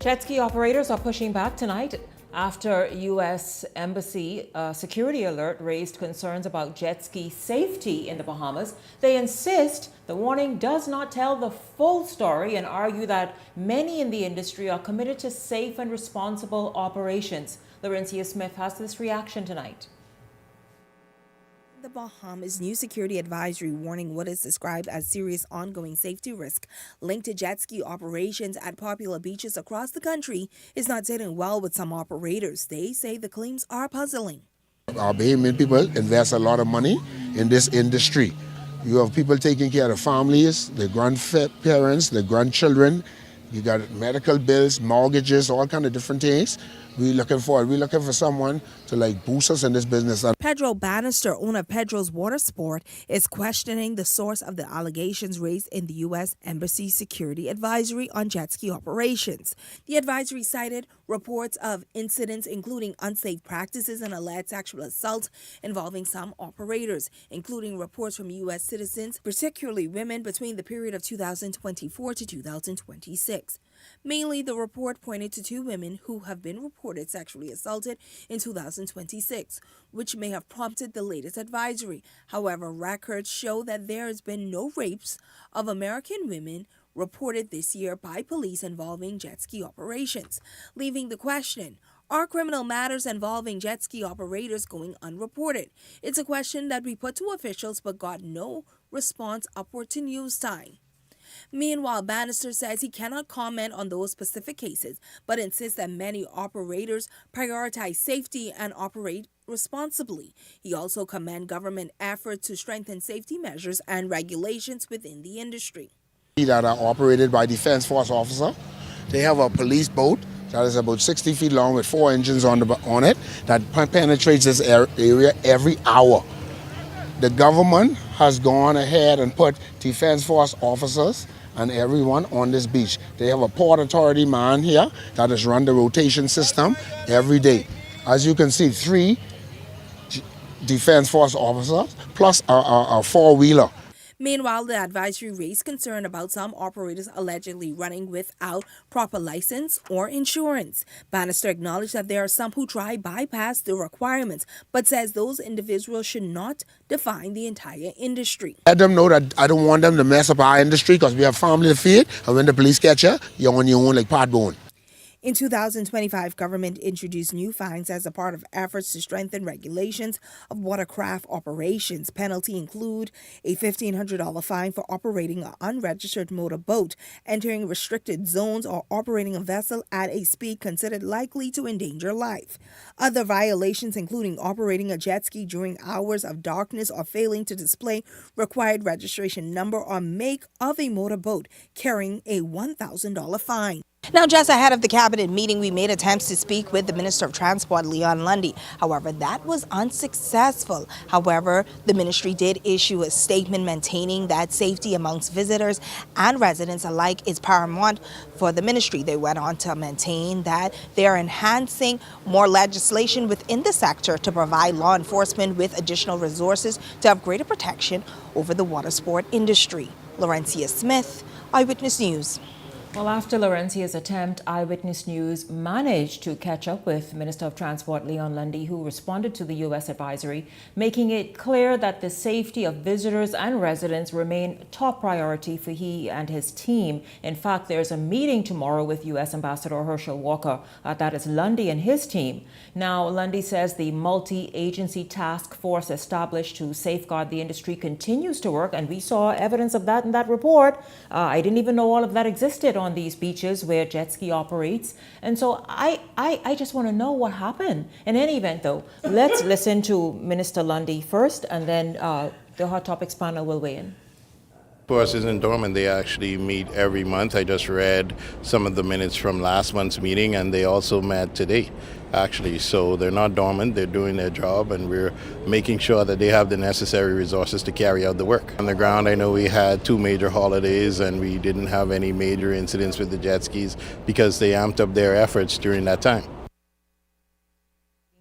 S17: Jet ski operators are pushing back tonight after U.S. Embassy security alert raised concerns about jet ski safety in the Bahamas. They insist the warning does not tell the full story and argue that many in the industry are committed to safe and responsible operations. Laurencia Smith has this reaction tonight.
S3: The Bahamas' new security advisory warning what is described as serious ongoing safety risk linked to jet ski operations at popular beaches across the country is not sitting well with some operators. They say the claims are puzzling.
S8: Our Bahamian people invest a lot of money in this industry. You have people taking care of families, the grandparents, the grandchildren. You got medical bills, mortgages, all kind of different things. We're looking for someone to boost us in this business.
S3: Pedro Bannister, owner of Pedro's Water Sport, is questioning the source of the allegations raised in the U.S. Embassy security advisory on jet ski operations. The advisory cited reports of incidents including unsafe practices and alleged sexual assault involving some operators, including reports from U.S. citizens, particularly women, between the period of 2024 to 2026. Mainly, the report pointed to 2 women who have been reported sexually assaulted in 2026, which may have prompted the latest advisory. However, records show that there has been no rapes of American women reported this year by police involving jet ski operations, leaving the question, are criminal matters involving jet ski operators going unreported? It's a question that we put to officials but got no response upward to news time. Meanwhile, Bannister says he cannot comment on those specific cases, but insists that many operators prioritize safety and operate responsibly. He also commends government efforts to strengthen safety measures and regulations within the industry.
S8: That are operated by Defense Force officer. They have a police boat that is about 60 feet long with 4 engines on it that penetrates this area every hour. The government has gone ahead and put Defense Force officers and everyone on this beach. They have a Port Authority man here that has run the rotation system every day. As you can see, 3 Defense Force officers plus a 4-wheeler.
S3: Meanwhile, the advisory raised concern about some operators allegedly running without proper license or insurance. Bannister acknowledged that there are some who try bypass the requirements, but says those individuals should not define the entire industry.
S8: Let them know that I don't want them to mess up our industry because we have family to feed, and when the police catch you, you're on your own like pot bone.
S3: In 2025, government introduced new fines as a part of efforts to strengthen regulations of watercraft operations. Penalties include a $1,500 fine for operating an unregistered motor boat, entering restricted zones, or operating a vessel at a speed considered likely to endanger life. Other violations, including operating a jet ski during hours of darkness or failing to display required registration number or make of a motorboat, carrying a $1,000 fine. Now, just ahead of the cabinet meeting, we made attempts to speak with the Minister of Transport, Leon Lundy. However, that was unsuccessful. However, the ministry did issue a statement maintaining that safety amongst visitors and residents alike is paramount for the ministry. They went on to maintain that they are enhancing more legislation within the sector to provide law enforcement with additional resources to have greater protection over the water sport industry. Laurencia Smith, Eyewitness News.
S17: Well, after Laurencia's attempt, Eyewitness News managed to catch up with Minister of Transport Leon Lundy, who responded to the U.S. advisory, making it clear that the safety of visitors and residents remain top priority for he and his team. In fact, there's a meeting tomorrow with U.S. Ambassador Herschel Walker. That is Lundy and his team. Now, Lundy says the multi-agency task force established to safeguard the industry continues to work, and we saw evidence of that in that report. I didn't even know all of that existed on these beaches where jet ski operates. And so I just want to know what happened. In any event, though, let's listen to Minister Lundy first, and then the Hot Topics panel will weigh in.
S9: Force isn't dormant. They actually meet every month. I just read some of the minutes from last month's meeting, and they also met today, actually. So they're not dormant. They're doing their job, and we're making sure that they have the necessary resources to carry out the work. On the ground, I know we had 2 major holidays, and we didn't have any major incidents with the jet skis because they amped up their efforts during that time.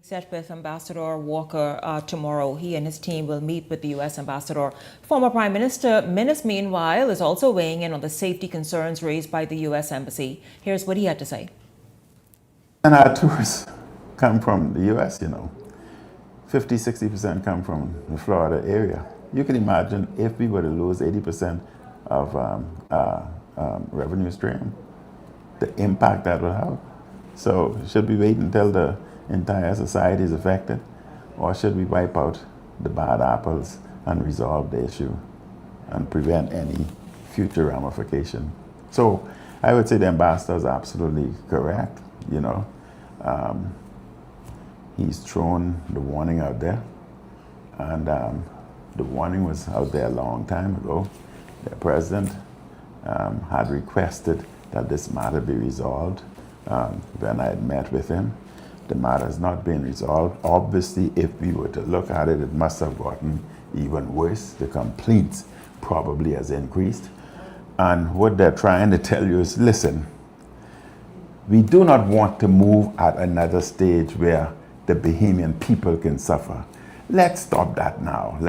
S17: Set with Ambassador Walker tomorrow. He and his team will meet with the U.S. Ambassador. Former Prime Minister Minnis, meanwhile, is also weighing in on the safety concerns raised by the U.S. Embassy. Here's what he had to say.
S5: And our tourists come from the US, 50-60% come from the Florida area. You can imagine if we were to lose 80% of revenue stream, the impact that would have. So should we wait until the entire society is affected, or should we wipe out the bad apples and resolve the issue and prevent any future ramification? So I would say the ambassador is absolutely correct. He's thrown the warning out there, and the warning was out there a long time ago. The president had requested that this matter be resolved when I had met with him. The matter has not been resolved. Obviously, if we were to look at it, it must have gotten even worse. The complaints probably has increased. And what they're trying to tell you is, listen, we do not want to move at another stage where the Bahamian people can suffer. Let's stop that now.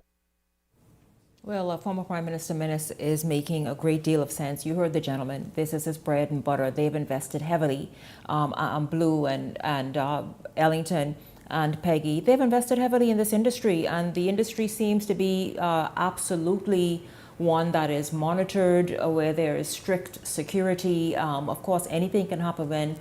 S17: Well, former Prime Minister Menace is making a great deal of sense. You heard the gentleman. This is his bread and butter. They've invested heavily. Blue and Ellington and Peggy, they've invested heavily in this industry, and the industry seems to be absolutely one that is monitored, where there is strict security. Of course, anything can happen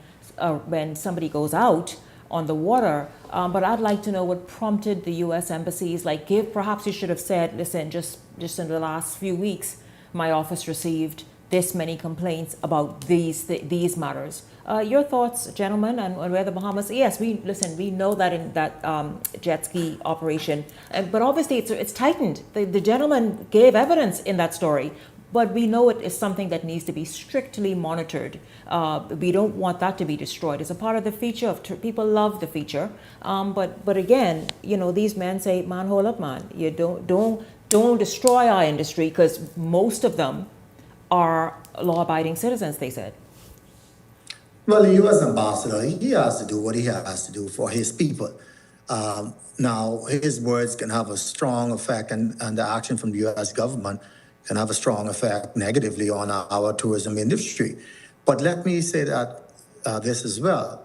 S17: when somebody goes out on the water. But I'd like to know what prompted the U.S. embassies, perhaps you should have said, listen, just in the last few weeks, my office received this many complaints about these matters. Your thoughts, gentlemen, and where the Bahamas? Yes, we know that in that jet ski operation, but obviously it's tightened. The gentleman gave evidence in that story, but we know it is something that needs to be strictly monitored. We don't want that to be destroyed. It's a part of the feature. People love the feature, but again, these men say, "Man, hold up, man! You don't destroy our industry," because most of them are law-abiding citizens, they said.
S19: Well, the U.S. ambassador, he has to do what he has to do for his people. Now, his words can have a strong effect, and the action from the U.S. government can have a strong effect negatively on our tourism industry. But let me say that this as well.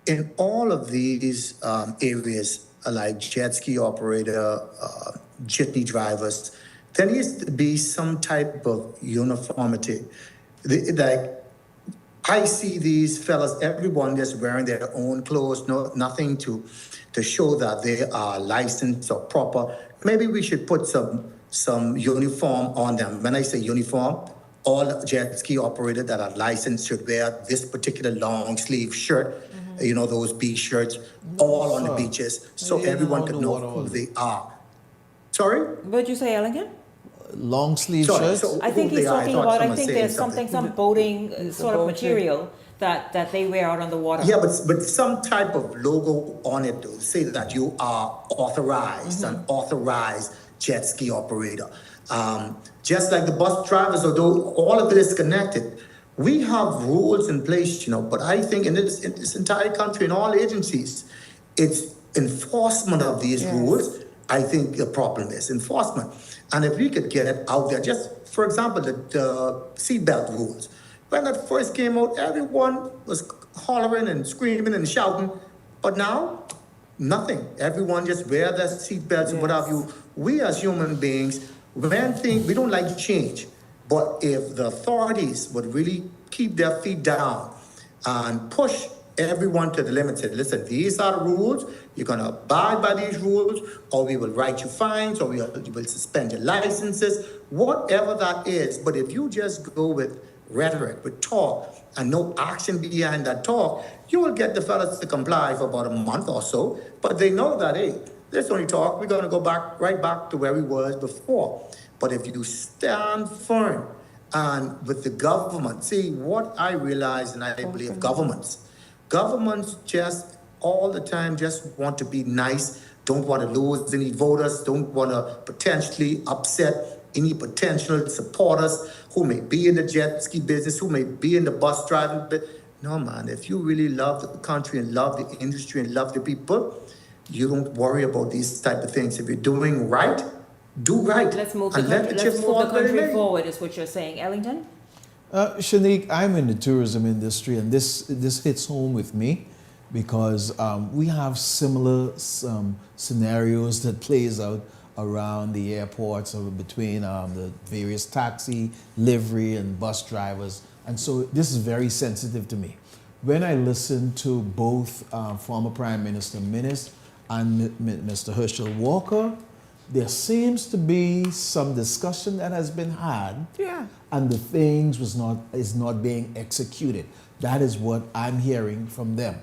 S19: In all of these areas, like jet ski operator, jitney drivers, there needs to be some type of uniformity. I see these fellas, everyone just wearing their own clothes, nothing to show that they are licensed or proper. Maybe we should put some uniform on them. When I say uniform, all jet ski operators that are licensed should wear this particular long sleeve shirt, those beach shirts, all on the beaches, so everyone could know who they are. Sorry?
S17: What did you say, Ellington?
S20: Long sleeve shirts?
S19: So
S17: I think he's talking about, there's some boating sort of material that they wear out on the water.
S19: Yeah, but some type of logo on it to say that you are authorized, an authorized jet ski operator. Just like the bus drivers, although all of it is connected, we have rules in place, but I think in this entire country, in all agencies, it's enforcement of these rules. I think the problem is enforcement. And if we could get it out there, just for example, the seatbelt rules. When that first came out, everyone was hollering and screaming and shouting. But now, nothing. Everyone just wear their seatbelts and what have you. We as human beings, we don't like change. But if the authorities would really keep their feet down and push everyone to the limit, say, listen, these are the rules, you're going to abide by these rules, or we will write you fines, or we will suspend your licenses, whatever that is. But if you just go with rhetoric, with talk, and no action behind that talk, you will get the fellas to comply for about a month or so, but they know that, hey, there's only talk, we're going to go right back to where we was before. But if you stand firm and with the government, see, what I realize, and I believe governments just all the time just want to be nice, don't want to lose any voters, don't want to potentially upset any potential supporters who may be in the jet ski business, who may be in the bus driving business. No, man, if you really love the country and love the industry and love the people, you don't worry about these type of things. If you're doing right, do right.
S17: Let's move the country forward, is what you're saying. Ellington?
S20: Shanique, I'm in the tourism industry, and this hits home with me because we have similar scenarios that plays out around the airports or between the various taxi, livery, and bus drivers. And so this is very sensitive to me. When I listen to both former Prime Minister Minnis and Mr. Herschel Walker, there seems to be some discussion that has been had, and the things is not being executed. That is what I'm hearing from them.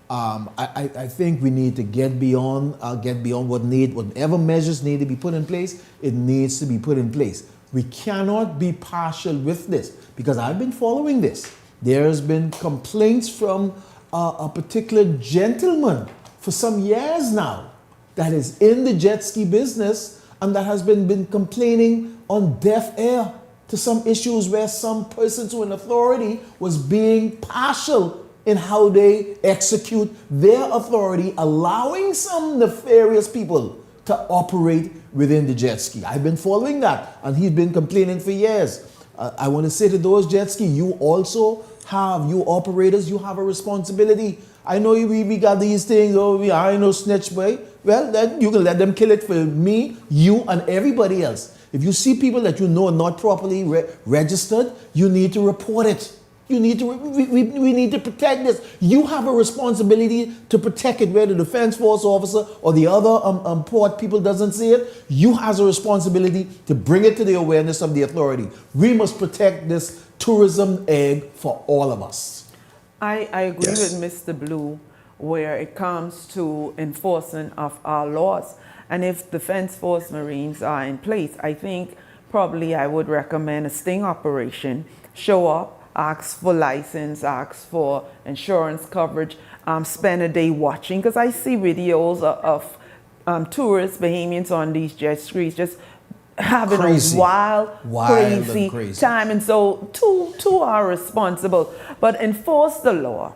S20: I think we need to get beyond whatever measures need to be put in place. It needs to be put in place. We cannot be partial with this, because I've been following this. There's been complaints from a particular gentleman for some years now that is in the jet ski business and that has been complaining on deaf ear to some issues where some persons who in authority was being partial in how they execute their authority, allowing some nefarious people to operate within the jet ski. I've been following that, and he's been complaining for years. I want to say to those jet ski, you operators, you have a responsibility. I know we got these things, I know snitch boy. Well, then you can let them kill it for me, you, and everybody else. If you see people that you know are not properly registered, you need to report it. We need to protect this. You have a responsibility to protect it, whether the Defense Force officer or the other port people doesn't see it. You have a responsibility to bring it to the awareness of the authority. We must protect this tourism egg for all of us.
S22: I agree with Mr. Blue where it comes to enforcement of our laws. And if Defense Force Marines are in place, I think probably I would recommend a sting operation. Show up, ask for license, ask for insurance coverage, spend a day watching, because I see videos of tourists, Bahamians on these jet skis just having a wild crazy time. And so two are responsible, but enforce the law.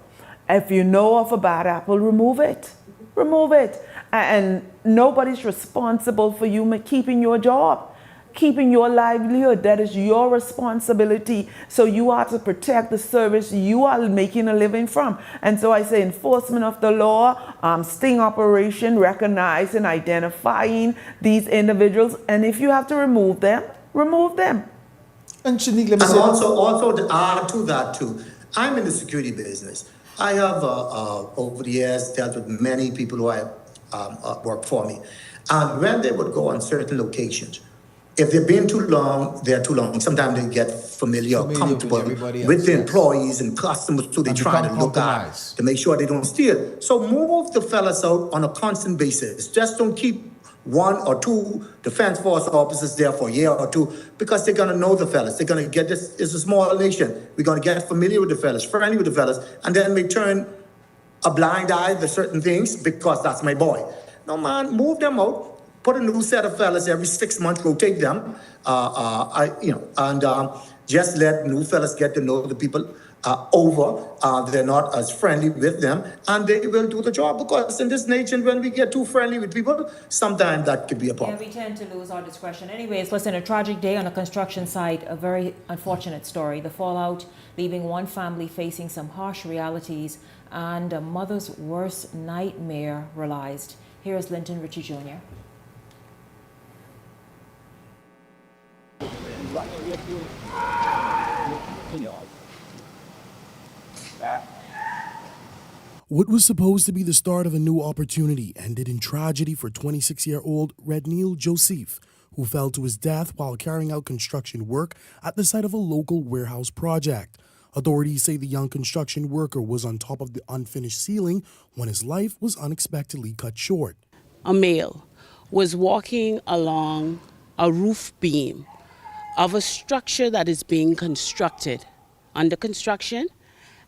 S22: If you know of a bad apple, remove it. Remove it. And nobody's responsible for you keeping your job, keeping your livelihood. That is your responsibility. So you are to protect the service you are making a living from. And so I say enforcement of the law, sting operation, recognizing, identifying these individuals. And if you have to remove them, remove them.
S19: And Shanique, let me say also to add to that too, I'm in the security business. I have over the years dealt with many people who have worked for me. And when they would go on certain locations, if they've been too long, they're too long. Sometimes they get familiar or comfortable with the employees and customers, so they try to look at to make sure they don't steal. So move the fellas out on a constant basis. Just don't keep one or two Defense Force officers there for a year or two, because they're going to know the fellas. They're going to get this. It's a small nation. We're going to get familiar with the fellas, friendly with the fellas, and then we turn a blind eye to certain things because that's my boy. No, man, move them out. Put a new set of fellas every 6 months, rotate them, just let new fellas get to know the people they're not as friendly with them, and they will do the job, because in this nation, when we get too friendly with people, sometimes that could be a problem.
S17: Yeah, we tend to lose our discretion. Anyways, listen, a tragic day on a construction site, a very unfortunate story. The fallout leaving one family facing some harsh realities and a mother's worst nightmare realized. Here is Linton Ritchie Jr.
S10: What was supposed to be the start of a new opportunity ended in tragedy for 26-year-old Redneil Joseph, who fell to his death while carrying out construction work at the site of a local warehouse project. Authorities say the young construction worker was on top of the unfinished ceiling when his life was unexpectedly cut short.
S11: A male was walking along a roof beam of a structure that is being constructed, under construction,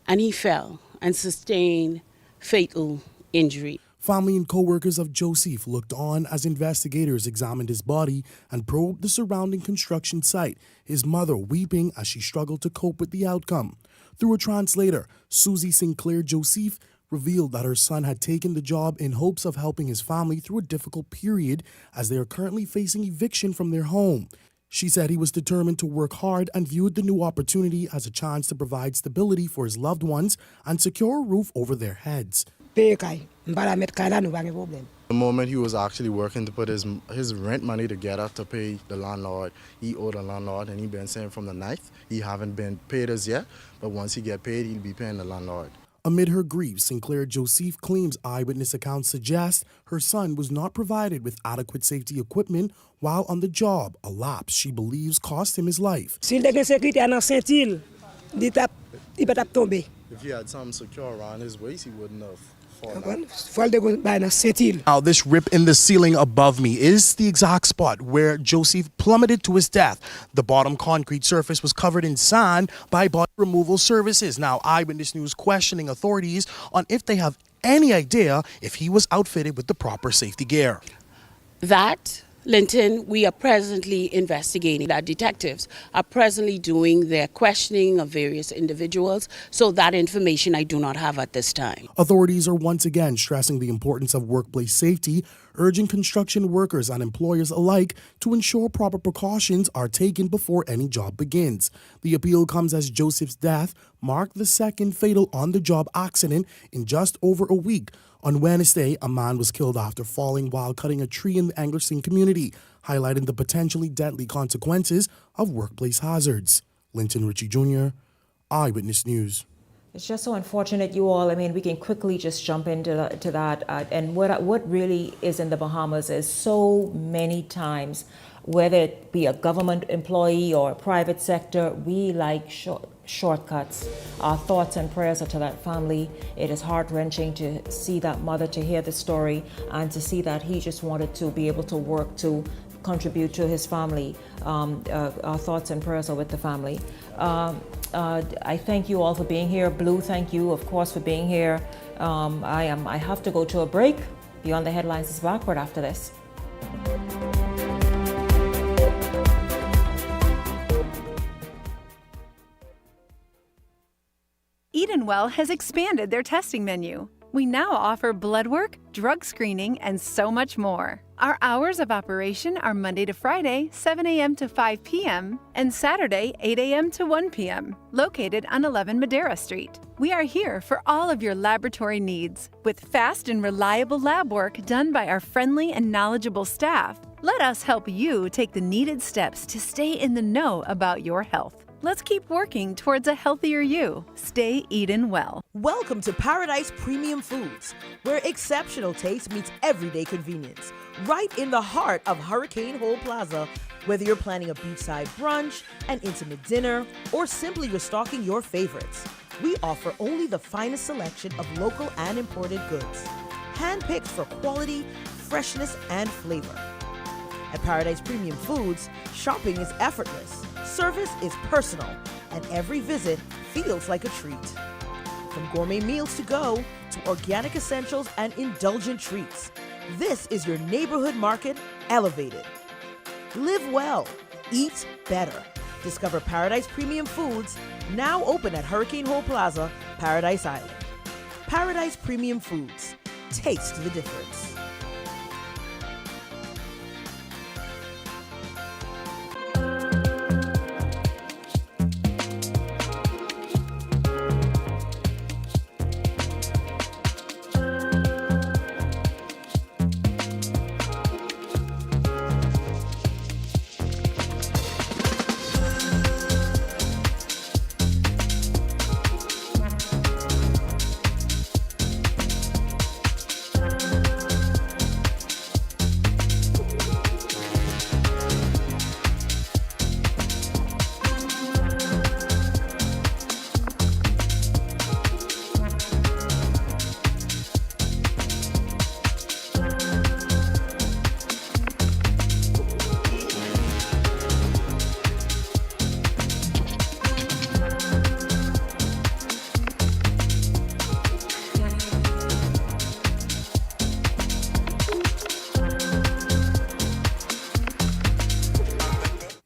S11: and he fell and sustained fatal injury.
S10: Family and co-workers of Joseph looked on as investigators examined his body and probed the surrounding construction site, his mother weeping as she struggled to cope with the outcome. Through a translator, Susie Sinclair Joseph revealed that her son had taken the job in hopes of helping his family through a difficult period as they are currently facing eviction from their home. She said he was determined to work hard and viewed the new opportunity as a chance to provide stability for his loved ones and secure a roof over their heads.
S1: pay kai. Mbara met kai la no bange problem.
S12: The moment he was actually working to put his rent money together to pay the landlord, he owed the landlord, and he been saying from the 9th, he haven't been paid as yet, but once he get paid, he'll be paying the landlord.
S10: Amid her grief, Sinclair Joseph claims eyewitness accounts suggest her son was not provided with adequate safety equipment while on the job, a lapse she believes cost him his life.
S1: S'il te gen sécurité en Saint-Île, il peut tomber.
S12: If he had something secure around his waist, he wouldn't have fallen.
S10: Now, this rip in the ceiling above me is the exact spot where Joseph plummeted to his death. The bottom concrete surface was covered in sand by body removal services. Now, Eyewitness News questioning authorities on if they have any idea if he was outfitted with the proper safety gear.
S11: That, Linton, we are presently investigating. That detectives are presently doing their questioning of various individuals, so that information I do not have at this time.
S10: Authorities are once again stressing the importance of workplace safety, urging construction workers and employers alike to ensure proper precautions are taken before any job begins. The appeal comes as Joseph's death marked the second fatal on-the-job accident in just over a week. On Wednesday, a man was killed after falling while cutting a tree in the Anglersing community, highlighting the potentially deadly consequences of workplace hazards. Linton Ritchie Jr., Eyewitness News.
S17: It's just so unfortunate, you all. I mean, we can quickly just jump into that. And what really is in the Bahamas is so many times, whether it be a government employee or a private sector, we like shortcuts. Our thoughts and prayers are to that family. It is heart-wrenching to see that mother, to hear the story, and to see that he just wanted to be able to work to contribute to his family. Our thoughts and prayers are with the family. I thank you all for being here. Blue, thank you, of course, for being here. I have to go to a break. Beyond the Headlines is backward after this.
S13: Edenwell has expanded their testing menu. We now offer blood work, drug screening, and so much more. Our hours of operation are Monday to Friday, 7 a.m. to 5 p.m., and Saturday, 8 a.m. to 1 p.m., located on 11 Madeira Street. We are here for all of your laboratory needs, with fast and reliable lab work done by our friendly and knowledgeable staff. Let us help you take the needed steps to stay in the know about your health. Let's keep working towards a healthier you. Stay Eden well.
S21: Welcome to Paradise Premium Foods, where exceptional taste meets everyday convenience. Right in the heart of Hurricane Hole Plaza, whether you're planning a beachside brunch, an intimate dinner, or simply restocking your favorites, we offer only the finest selection of local and imported goods, handpicked for quality, freshness, and flavor. At Paradise Premium Foods, shopping is effortless, service is personal, and every visit feels like a treat. From gourmet meals to go to organic essentials and indulgent treats, this is your neighborhood market elevated. Live well, eat better. Discover Paradise Premium Foods, now open at Hurricane Hole Plaza, Paradise Island. Paradise Premium Foods. Taste the difference.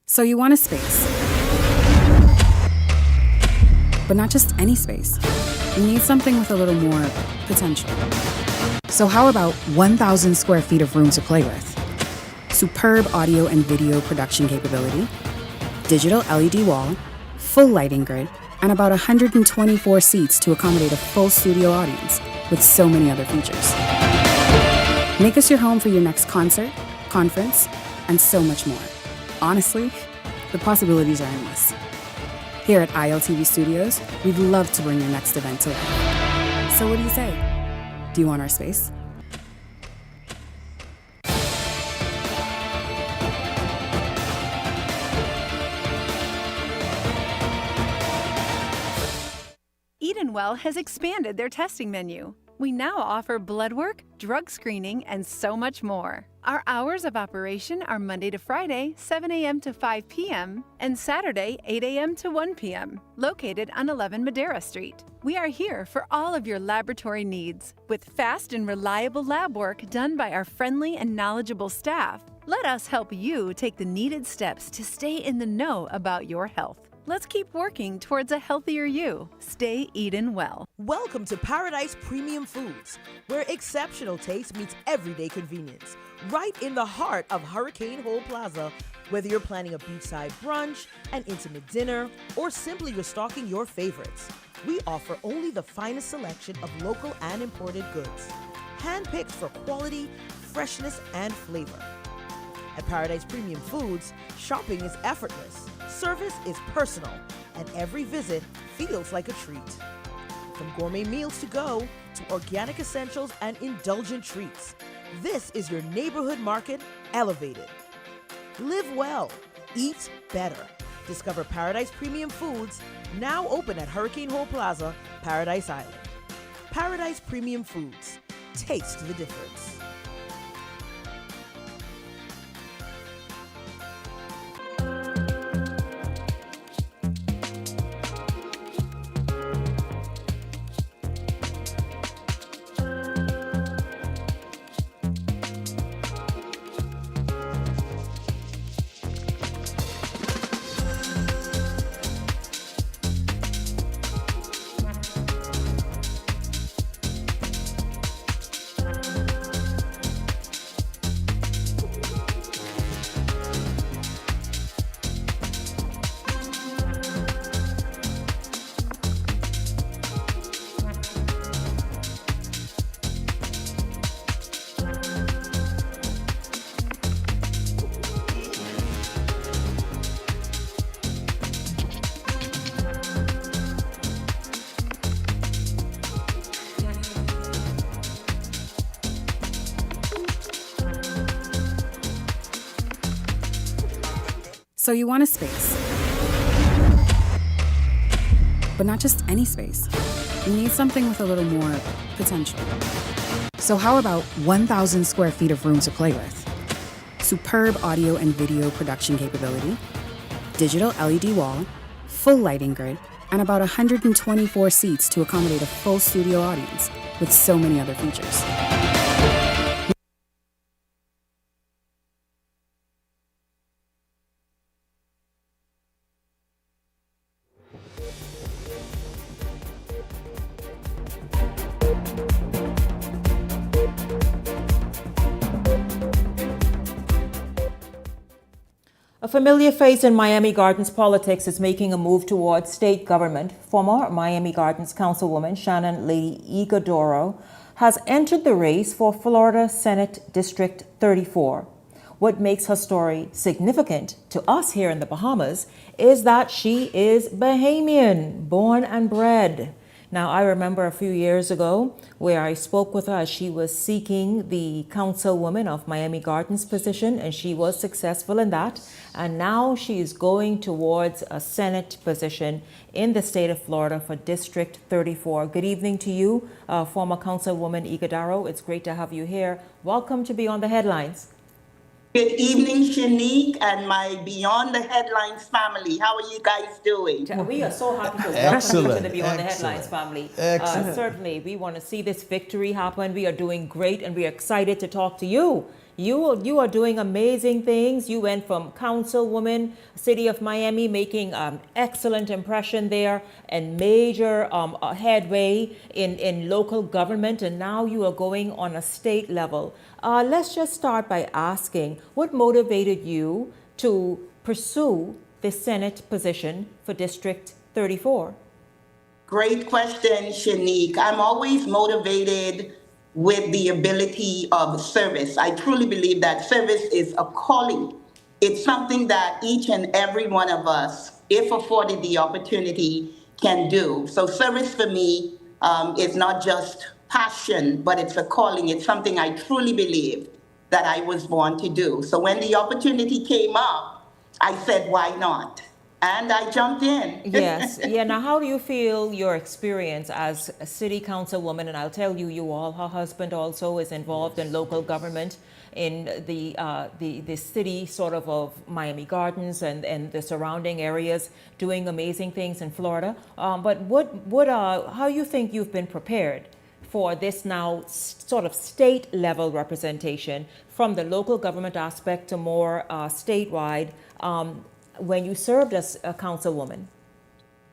S15: So you want a space, but not just any space. You need something with a little more potential. So how about 1,000 square feet of room to play with? Superb audio and video production capability, digital LED wall, full lighting grid, and about 124 seats to accommodate a full studio audience with so many other features. Make us your home for your next concert, conference, and so much more. Honestly, the possibilities are endless. Here at ILTV Studios, we'd love to bring your next event to life. So what do you say? Do you want our space?
S13: Edenwell has expanded their testing menu. We now offer blood work, drug screening, and so much more. Our hours of operation are Monday to Friday, 7 a.m. to 5 p.m., and Saturday, 8 a.m. to 1 p.m., located on 11 Madera Street. We are here for all of your laboratory needs, with fast and reliable lab work done by our friendly and knowledgeable staff. Let us help you take the needed steps to stay in the know about your health. Let's keep working towards a healthier you. Stay Eden well.
S21: Welcome to Paradise Premium Foods, where exceptional taste meets everyday convenience. Right in the heart of Hurricane Hole Plaza, whether you're planning a beachside brunch, an intimate dinner, or simply restocking your favorites, we offer only the finest selection of local and imported goods, handpicked for quality, freshness, and flavor. At Paradise Premium Foods, shopping is effortless, service is personal, and every visit feels like a treat. From gourmet meals to go to organic essentials and indulgent treats, this is your neighborhood market elevated. Live well, eat better. Discover Paradise Premium Foods, now open at Hurricane Hole Plaza, Paradise Island. Paradise Premium Foods. Taste the difference.
S15: So you want a space, but not just any space. You need something with a little more potential. So how about 1,000 square feet of room to play with? Superb audio and video production capability, digital LED wall, full lighting grid, and about 124 seats to accommodate a full studio audience with so many other features.
S17: A familiar face in Miami Gardens politics is making a move towards state government. Former Miami Gardens Councilwoman Shannon Lady Igodoro has entered the race for Florida Senate District 34. What makes her story significant to us here in the Bahamas is that she is Bahamian, born and bred. Now, I remember a few years ago where I spoke with her as she was seeking the councilwoman of Miami Gardens position, and she was successful in that. And now she is going towards a Senate position in the state of Florida for District 34. Good evening to you, former Councilwoman Igodoro. It's great to have you here. Welcome to Beyond the Headlines.
S6: Good evening, Shanique and my Beyond the Headlines family. How are you guys doing?
S17: We are so happy to welcome you to the Beyond the Headlines family.
S6: Excellent.
S17: We want to see this victory happen. We are doing great and we are excited to talk to you. You are doing amazing things. You went from councilwoman, city of Miami, making excellent impression there and major headway in local government, and now you are going on a state level. Let's just start by asking, what motivated you to pursue the Senate position for District 34?
S6: Great question, Shanique. I'm always motivated with the ability of service. I truly believe that service is a calling. It's something that each and every one of us, if afforded the opportunity, can do. So service for me is not just passion, but it's a calling. It's something I truly believe that I was born to do. So when the opportunity came up, I said, why not? And I jumped in.
S17: Yes. Yeah. Now, how do you feel your experience as a city councilwoman? And I'll tell you, her husband also is involved in local government in the city sort of Miami Gardens and the surrounding areas, doing amazing things in Florida. But how you think you've been prepared for this now sort of state level representation from the local government aspect to more statewide? When you served as a councilwoman?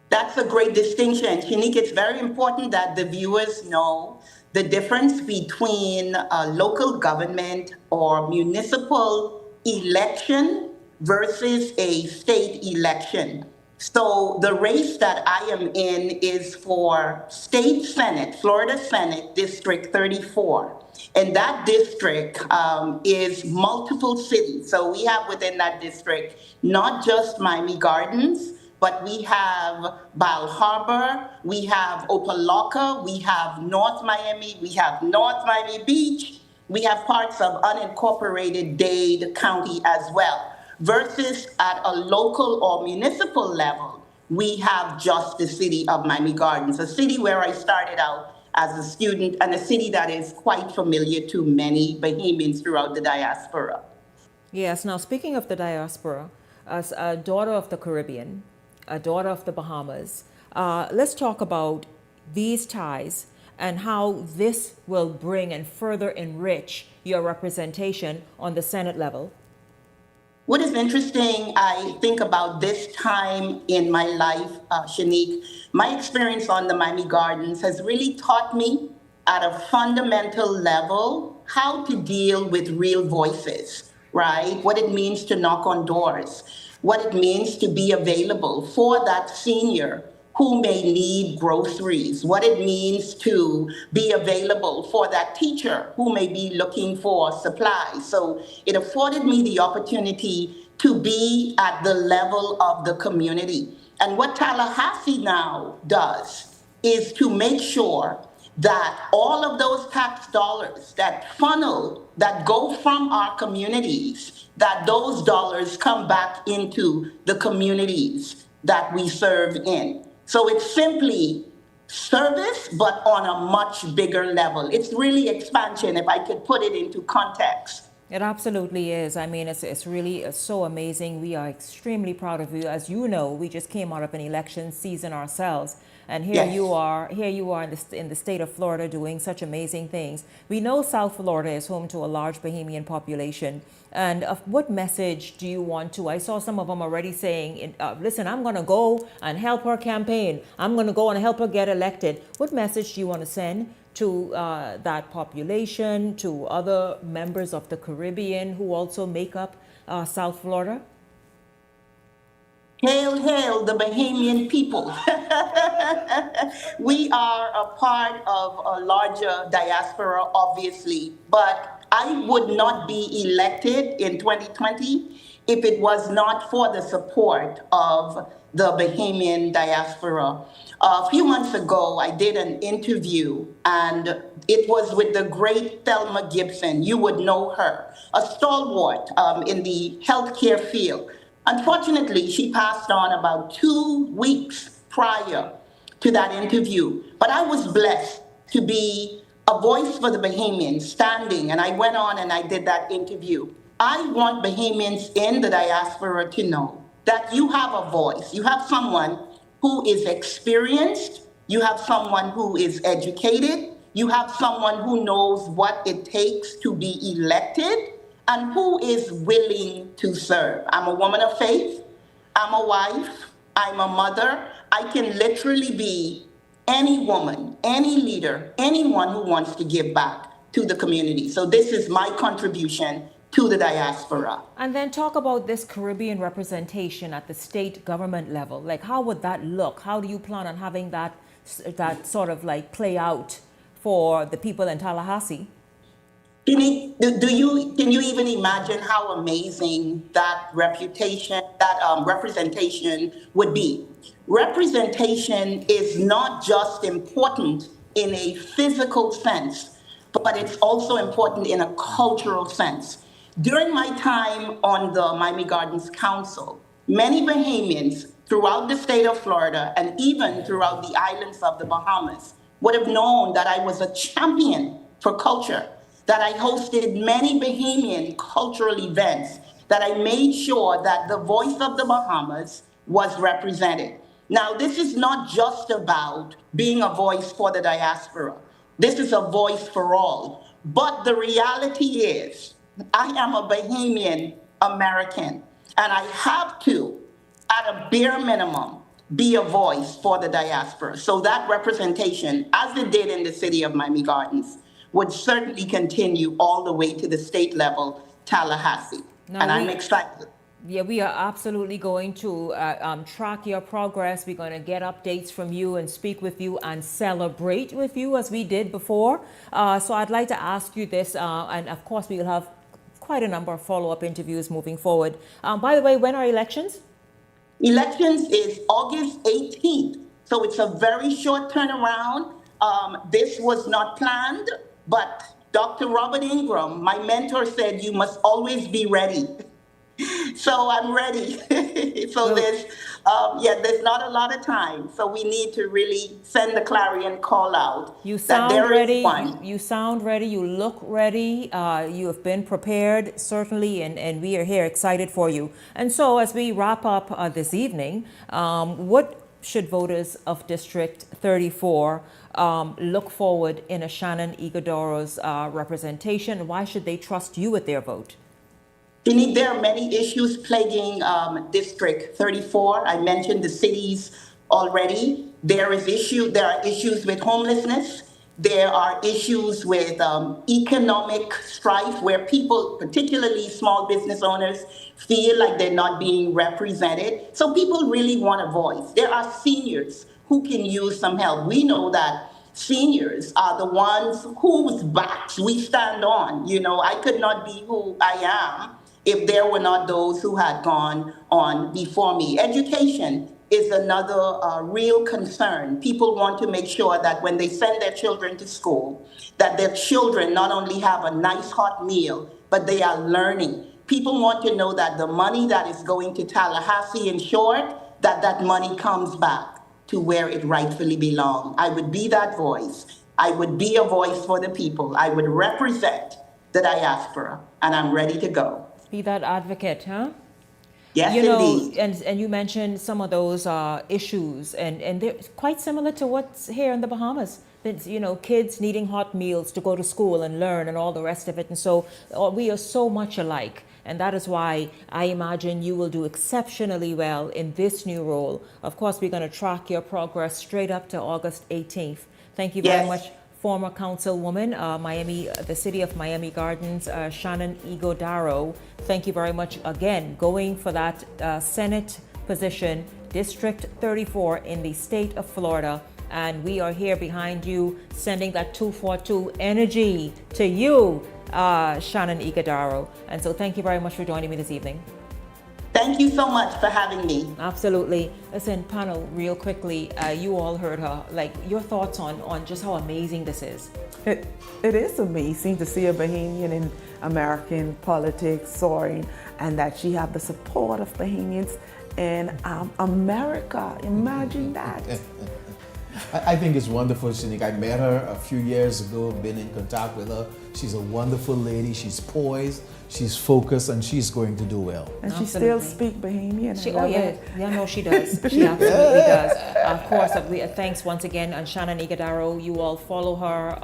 S6: That's a great distinction. Shanique, it's very important that the viewers know the difference between a local government or municipal election versus a state election. So the race that I am in is for State Senate, Florida Senate, District 34. And that district is multiple cities. So we have within that district not just Miami Gardens, but we have Bal Harbor, we have Opa-locka, we have North Miami, we have North Miami Beach, we have parts of unincorporated Dade County as well. Versus at a local or municipal level, we have just the city of Miami Gardens, a city where I started out as a student and a city that is quite familiar to many Bahamians throughout the diaspora.
S17: Yes. Now, speaking of the diaspora, as a daughter of the Caribbean, a daughter of the Bahamas, let's talk about these ties and how this will bring and further enrich your representation on the Senate level.
S6: What is interesting, I think about this time in my life, Shanique, my experience on the Miami Gardens has really taught me at a fundamental level how to deal with real voices, right? What it means to knock on doors, what it means to be available for that senior who may need groceries, what it means to be available for that teacher who may be looking for supplies. So it afforded me the opportunity to be at the level of the community. And what Tallahassee now does is to make sure that all of those tax dollars that funnel, that go from our communities, that those dollars come back into the communities that we serve in. So it's simply service, but on a much bigger level. It's really expansion, if I could put it into context.
S17: It absolutely is. I mean, it's really so amazing. We are extremely proud of you. As you know, we just came out of an election season ourselves. And here
S6: Yes.
S17: you are in the state of Florida doing such amazing things. We know South Florida is home to a large Bahamian population. And what message do you want to? I saw some of them already saying, listen, I'm going to go and help her campaign. I'm going to go and help her get elected. What message do you want to send to that population, to other members of the Caribbean who also make up South Florida?
S6: Hail, hail, the Bahamian people. We are a part of a larger diaspora, obviously, but I would not be elected in 2020 if it was not for the support of the Bahamian diaspora. A few months ago, I did an interview, and it was with the great Thelma Gibson. You would know her, a stalwart in the healthcare field. Unfortunately, she passed on about 2 weeks prior to that interview. But I was blessed to be a voice for the Bahamians standing, and I went on and I did that interview. I want Bahamians in the diaspora to know that you have a voice. You have someone who is experienced. You have someone who is educated. You have someone who knows what it takes to be elected and who is willing to serve. I'm a woman of faith. I'm a wife. I'm a mother. I can literally be any woman, any leader, anyone who wants to give back to the community. So this is my contribution to the diaspora.
S17: And then talk about this Caribbean representation at the state government level. Like, how would that look? How do you plan on having that sort of like play out for the people in Tallahassee?
S6: Can you even imagine how amazing that representation would be? Representation is not just important in a physical sense, but it's also important in a cultural sense. During my time on the Miami Gardens Council, many Bahamians throughout the state of Florida and even throughout the islands of the Bahamas would have known that I was a champion for culture, that I hosted many Bahamian cultural events, that I made sure that the voice of the Bahamas was represented. Now, this is not just about being a voice for the diaspora. This is a voice for all. But the reality is, I am a Bahamian American, and I have to, at a bare minimum, be a voice for the diaspora. So that representation, as it did in the city of Miami Gardens, would certainly continue all the way to the state level, Tallahassee. And I'm excited.
S17: Yeah, we are absolutely going to track your progress. We're going to get updates from you and speak with you and celebrate with you as we did before. So I'd like to ask you this, and of course we will have quite a number of follow-up interviews moving forward. By the way, when are elections?
S6: Elections is August 18th, so it's a very short turnaround. This was not planned, but Dr. Robert Ingram, my mentor, said you must always be ready. So I'm ready. So there's not a lot of time. So we need to really send the clarion call out.
S17: You sound ready. You sound ready. You look ready. You have been prepared, certainly, and we are here excited for you. And so as we wrap up this evening, what should voters of District 34 look forward in a Shannon Ighodoro's representation? Why should they trust you with their vote?
S6: There are many issues plaguing District 34. I mentioned the cities already. There are issues with homelessness. There are issues with economic strife where people, particularly small business owners, feel like they're not being represented. So people really want a voice. There are seniors who can use some help. We know that seniors are the ones whose backs we stand on. I could not be who I am if there were not those who had gone on before me. Education is another real concern. People want to make sure that when they send their children to school, that their children not only have a nice hot meal, but they are learning. People want to know that the money that is going to Tallahassee, in short, that money comes back to where it rightfully belongs. I would be that voice. I would be a voice for the people. I would represent the diaspora, and I'm ready to go.
S17: Be that advocate, huh?
S6: Yes, indeed.
S17: And you mentioned some of those issues, and they're quite similar to what's here in the Bahamas. Kids needing hot meals to go to school and learn and all the rest of it. And so we are so much alike. And that is why I imagine you will do exceptionally well in this new role. Of course, we're going to track your progress straight up to August 18th. Thank you very much, former councilwoman, the city of Miami Gardens, Shannon Ighodoro. Thank you very much again, going for that Senate position, District 34 in the state of Florida. And we are here behind you, sending that 242 energy to you, Shannon Ighodoro. And so thank you very much for joining me this evening.
S6: Thank you so much for having me.
S17: Absolutely. Listen, panel, real quickly, you all heard her. Your thoughts on just how amazing this is.
S22: It is amazing to see a Bahamian in American politics soaring, and that she have the support of Bahamians in America. Imagine that.
S20: I think it's wonderful, Shanique. I met her a few years ago, been in contact with her. She's a wonderful lady. She's poised, she's focused, and she's going to do well.
S22: And she still speaks Bahamian.
S17: She does. She absolutely does. Of course, thanks once again, and Shannon Ighodoro. You all follow her.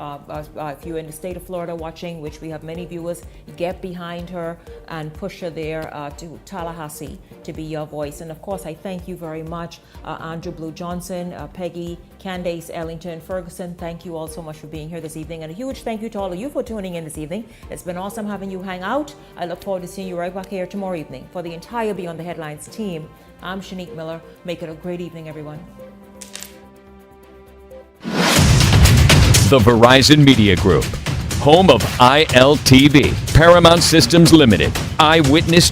S17: If you're in the state of Florida watching, which we have many viewers, get behind her and push her there to Tallahassee to be your voice. And of course, I thank you very much, Andrew Blue Johnson, Peggy, Candace Ellington, Ferguson. Thank you all so much for being here this evening. And a huge thank you to all of you for tuning in this evening. It's been awesome having you hang out. I look forward to seeing you right back here tomorrow evening. For the entire Beyond the Headlines team, I'm Shanique Miller. Make it a great evening, everyone.
S2: The Verizon Media Group, home of ILTV, Paramount Systems Limited, Eyewitness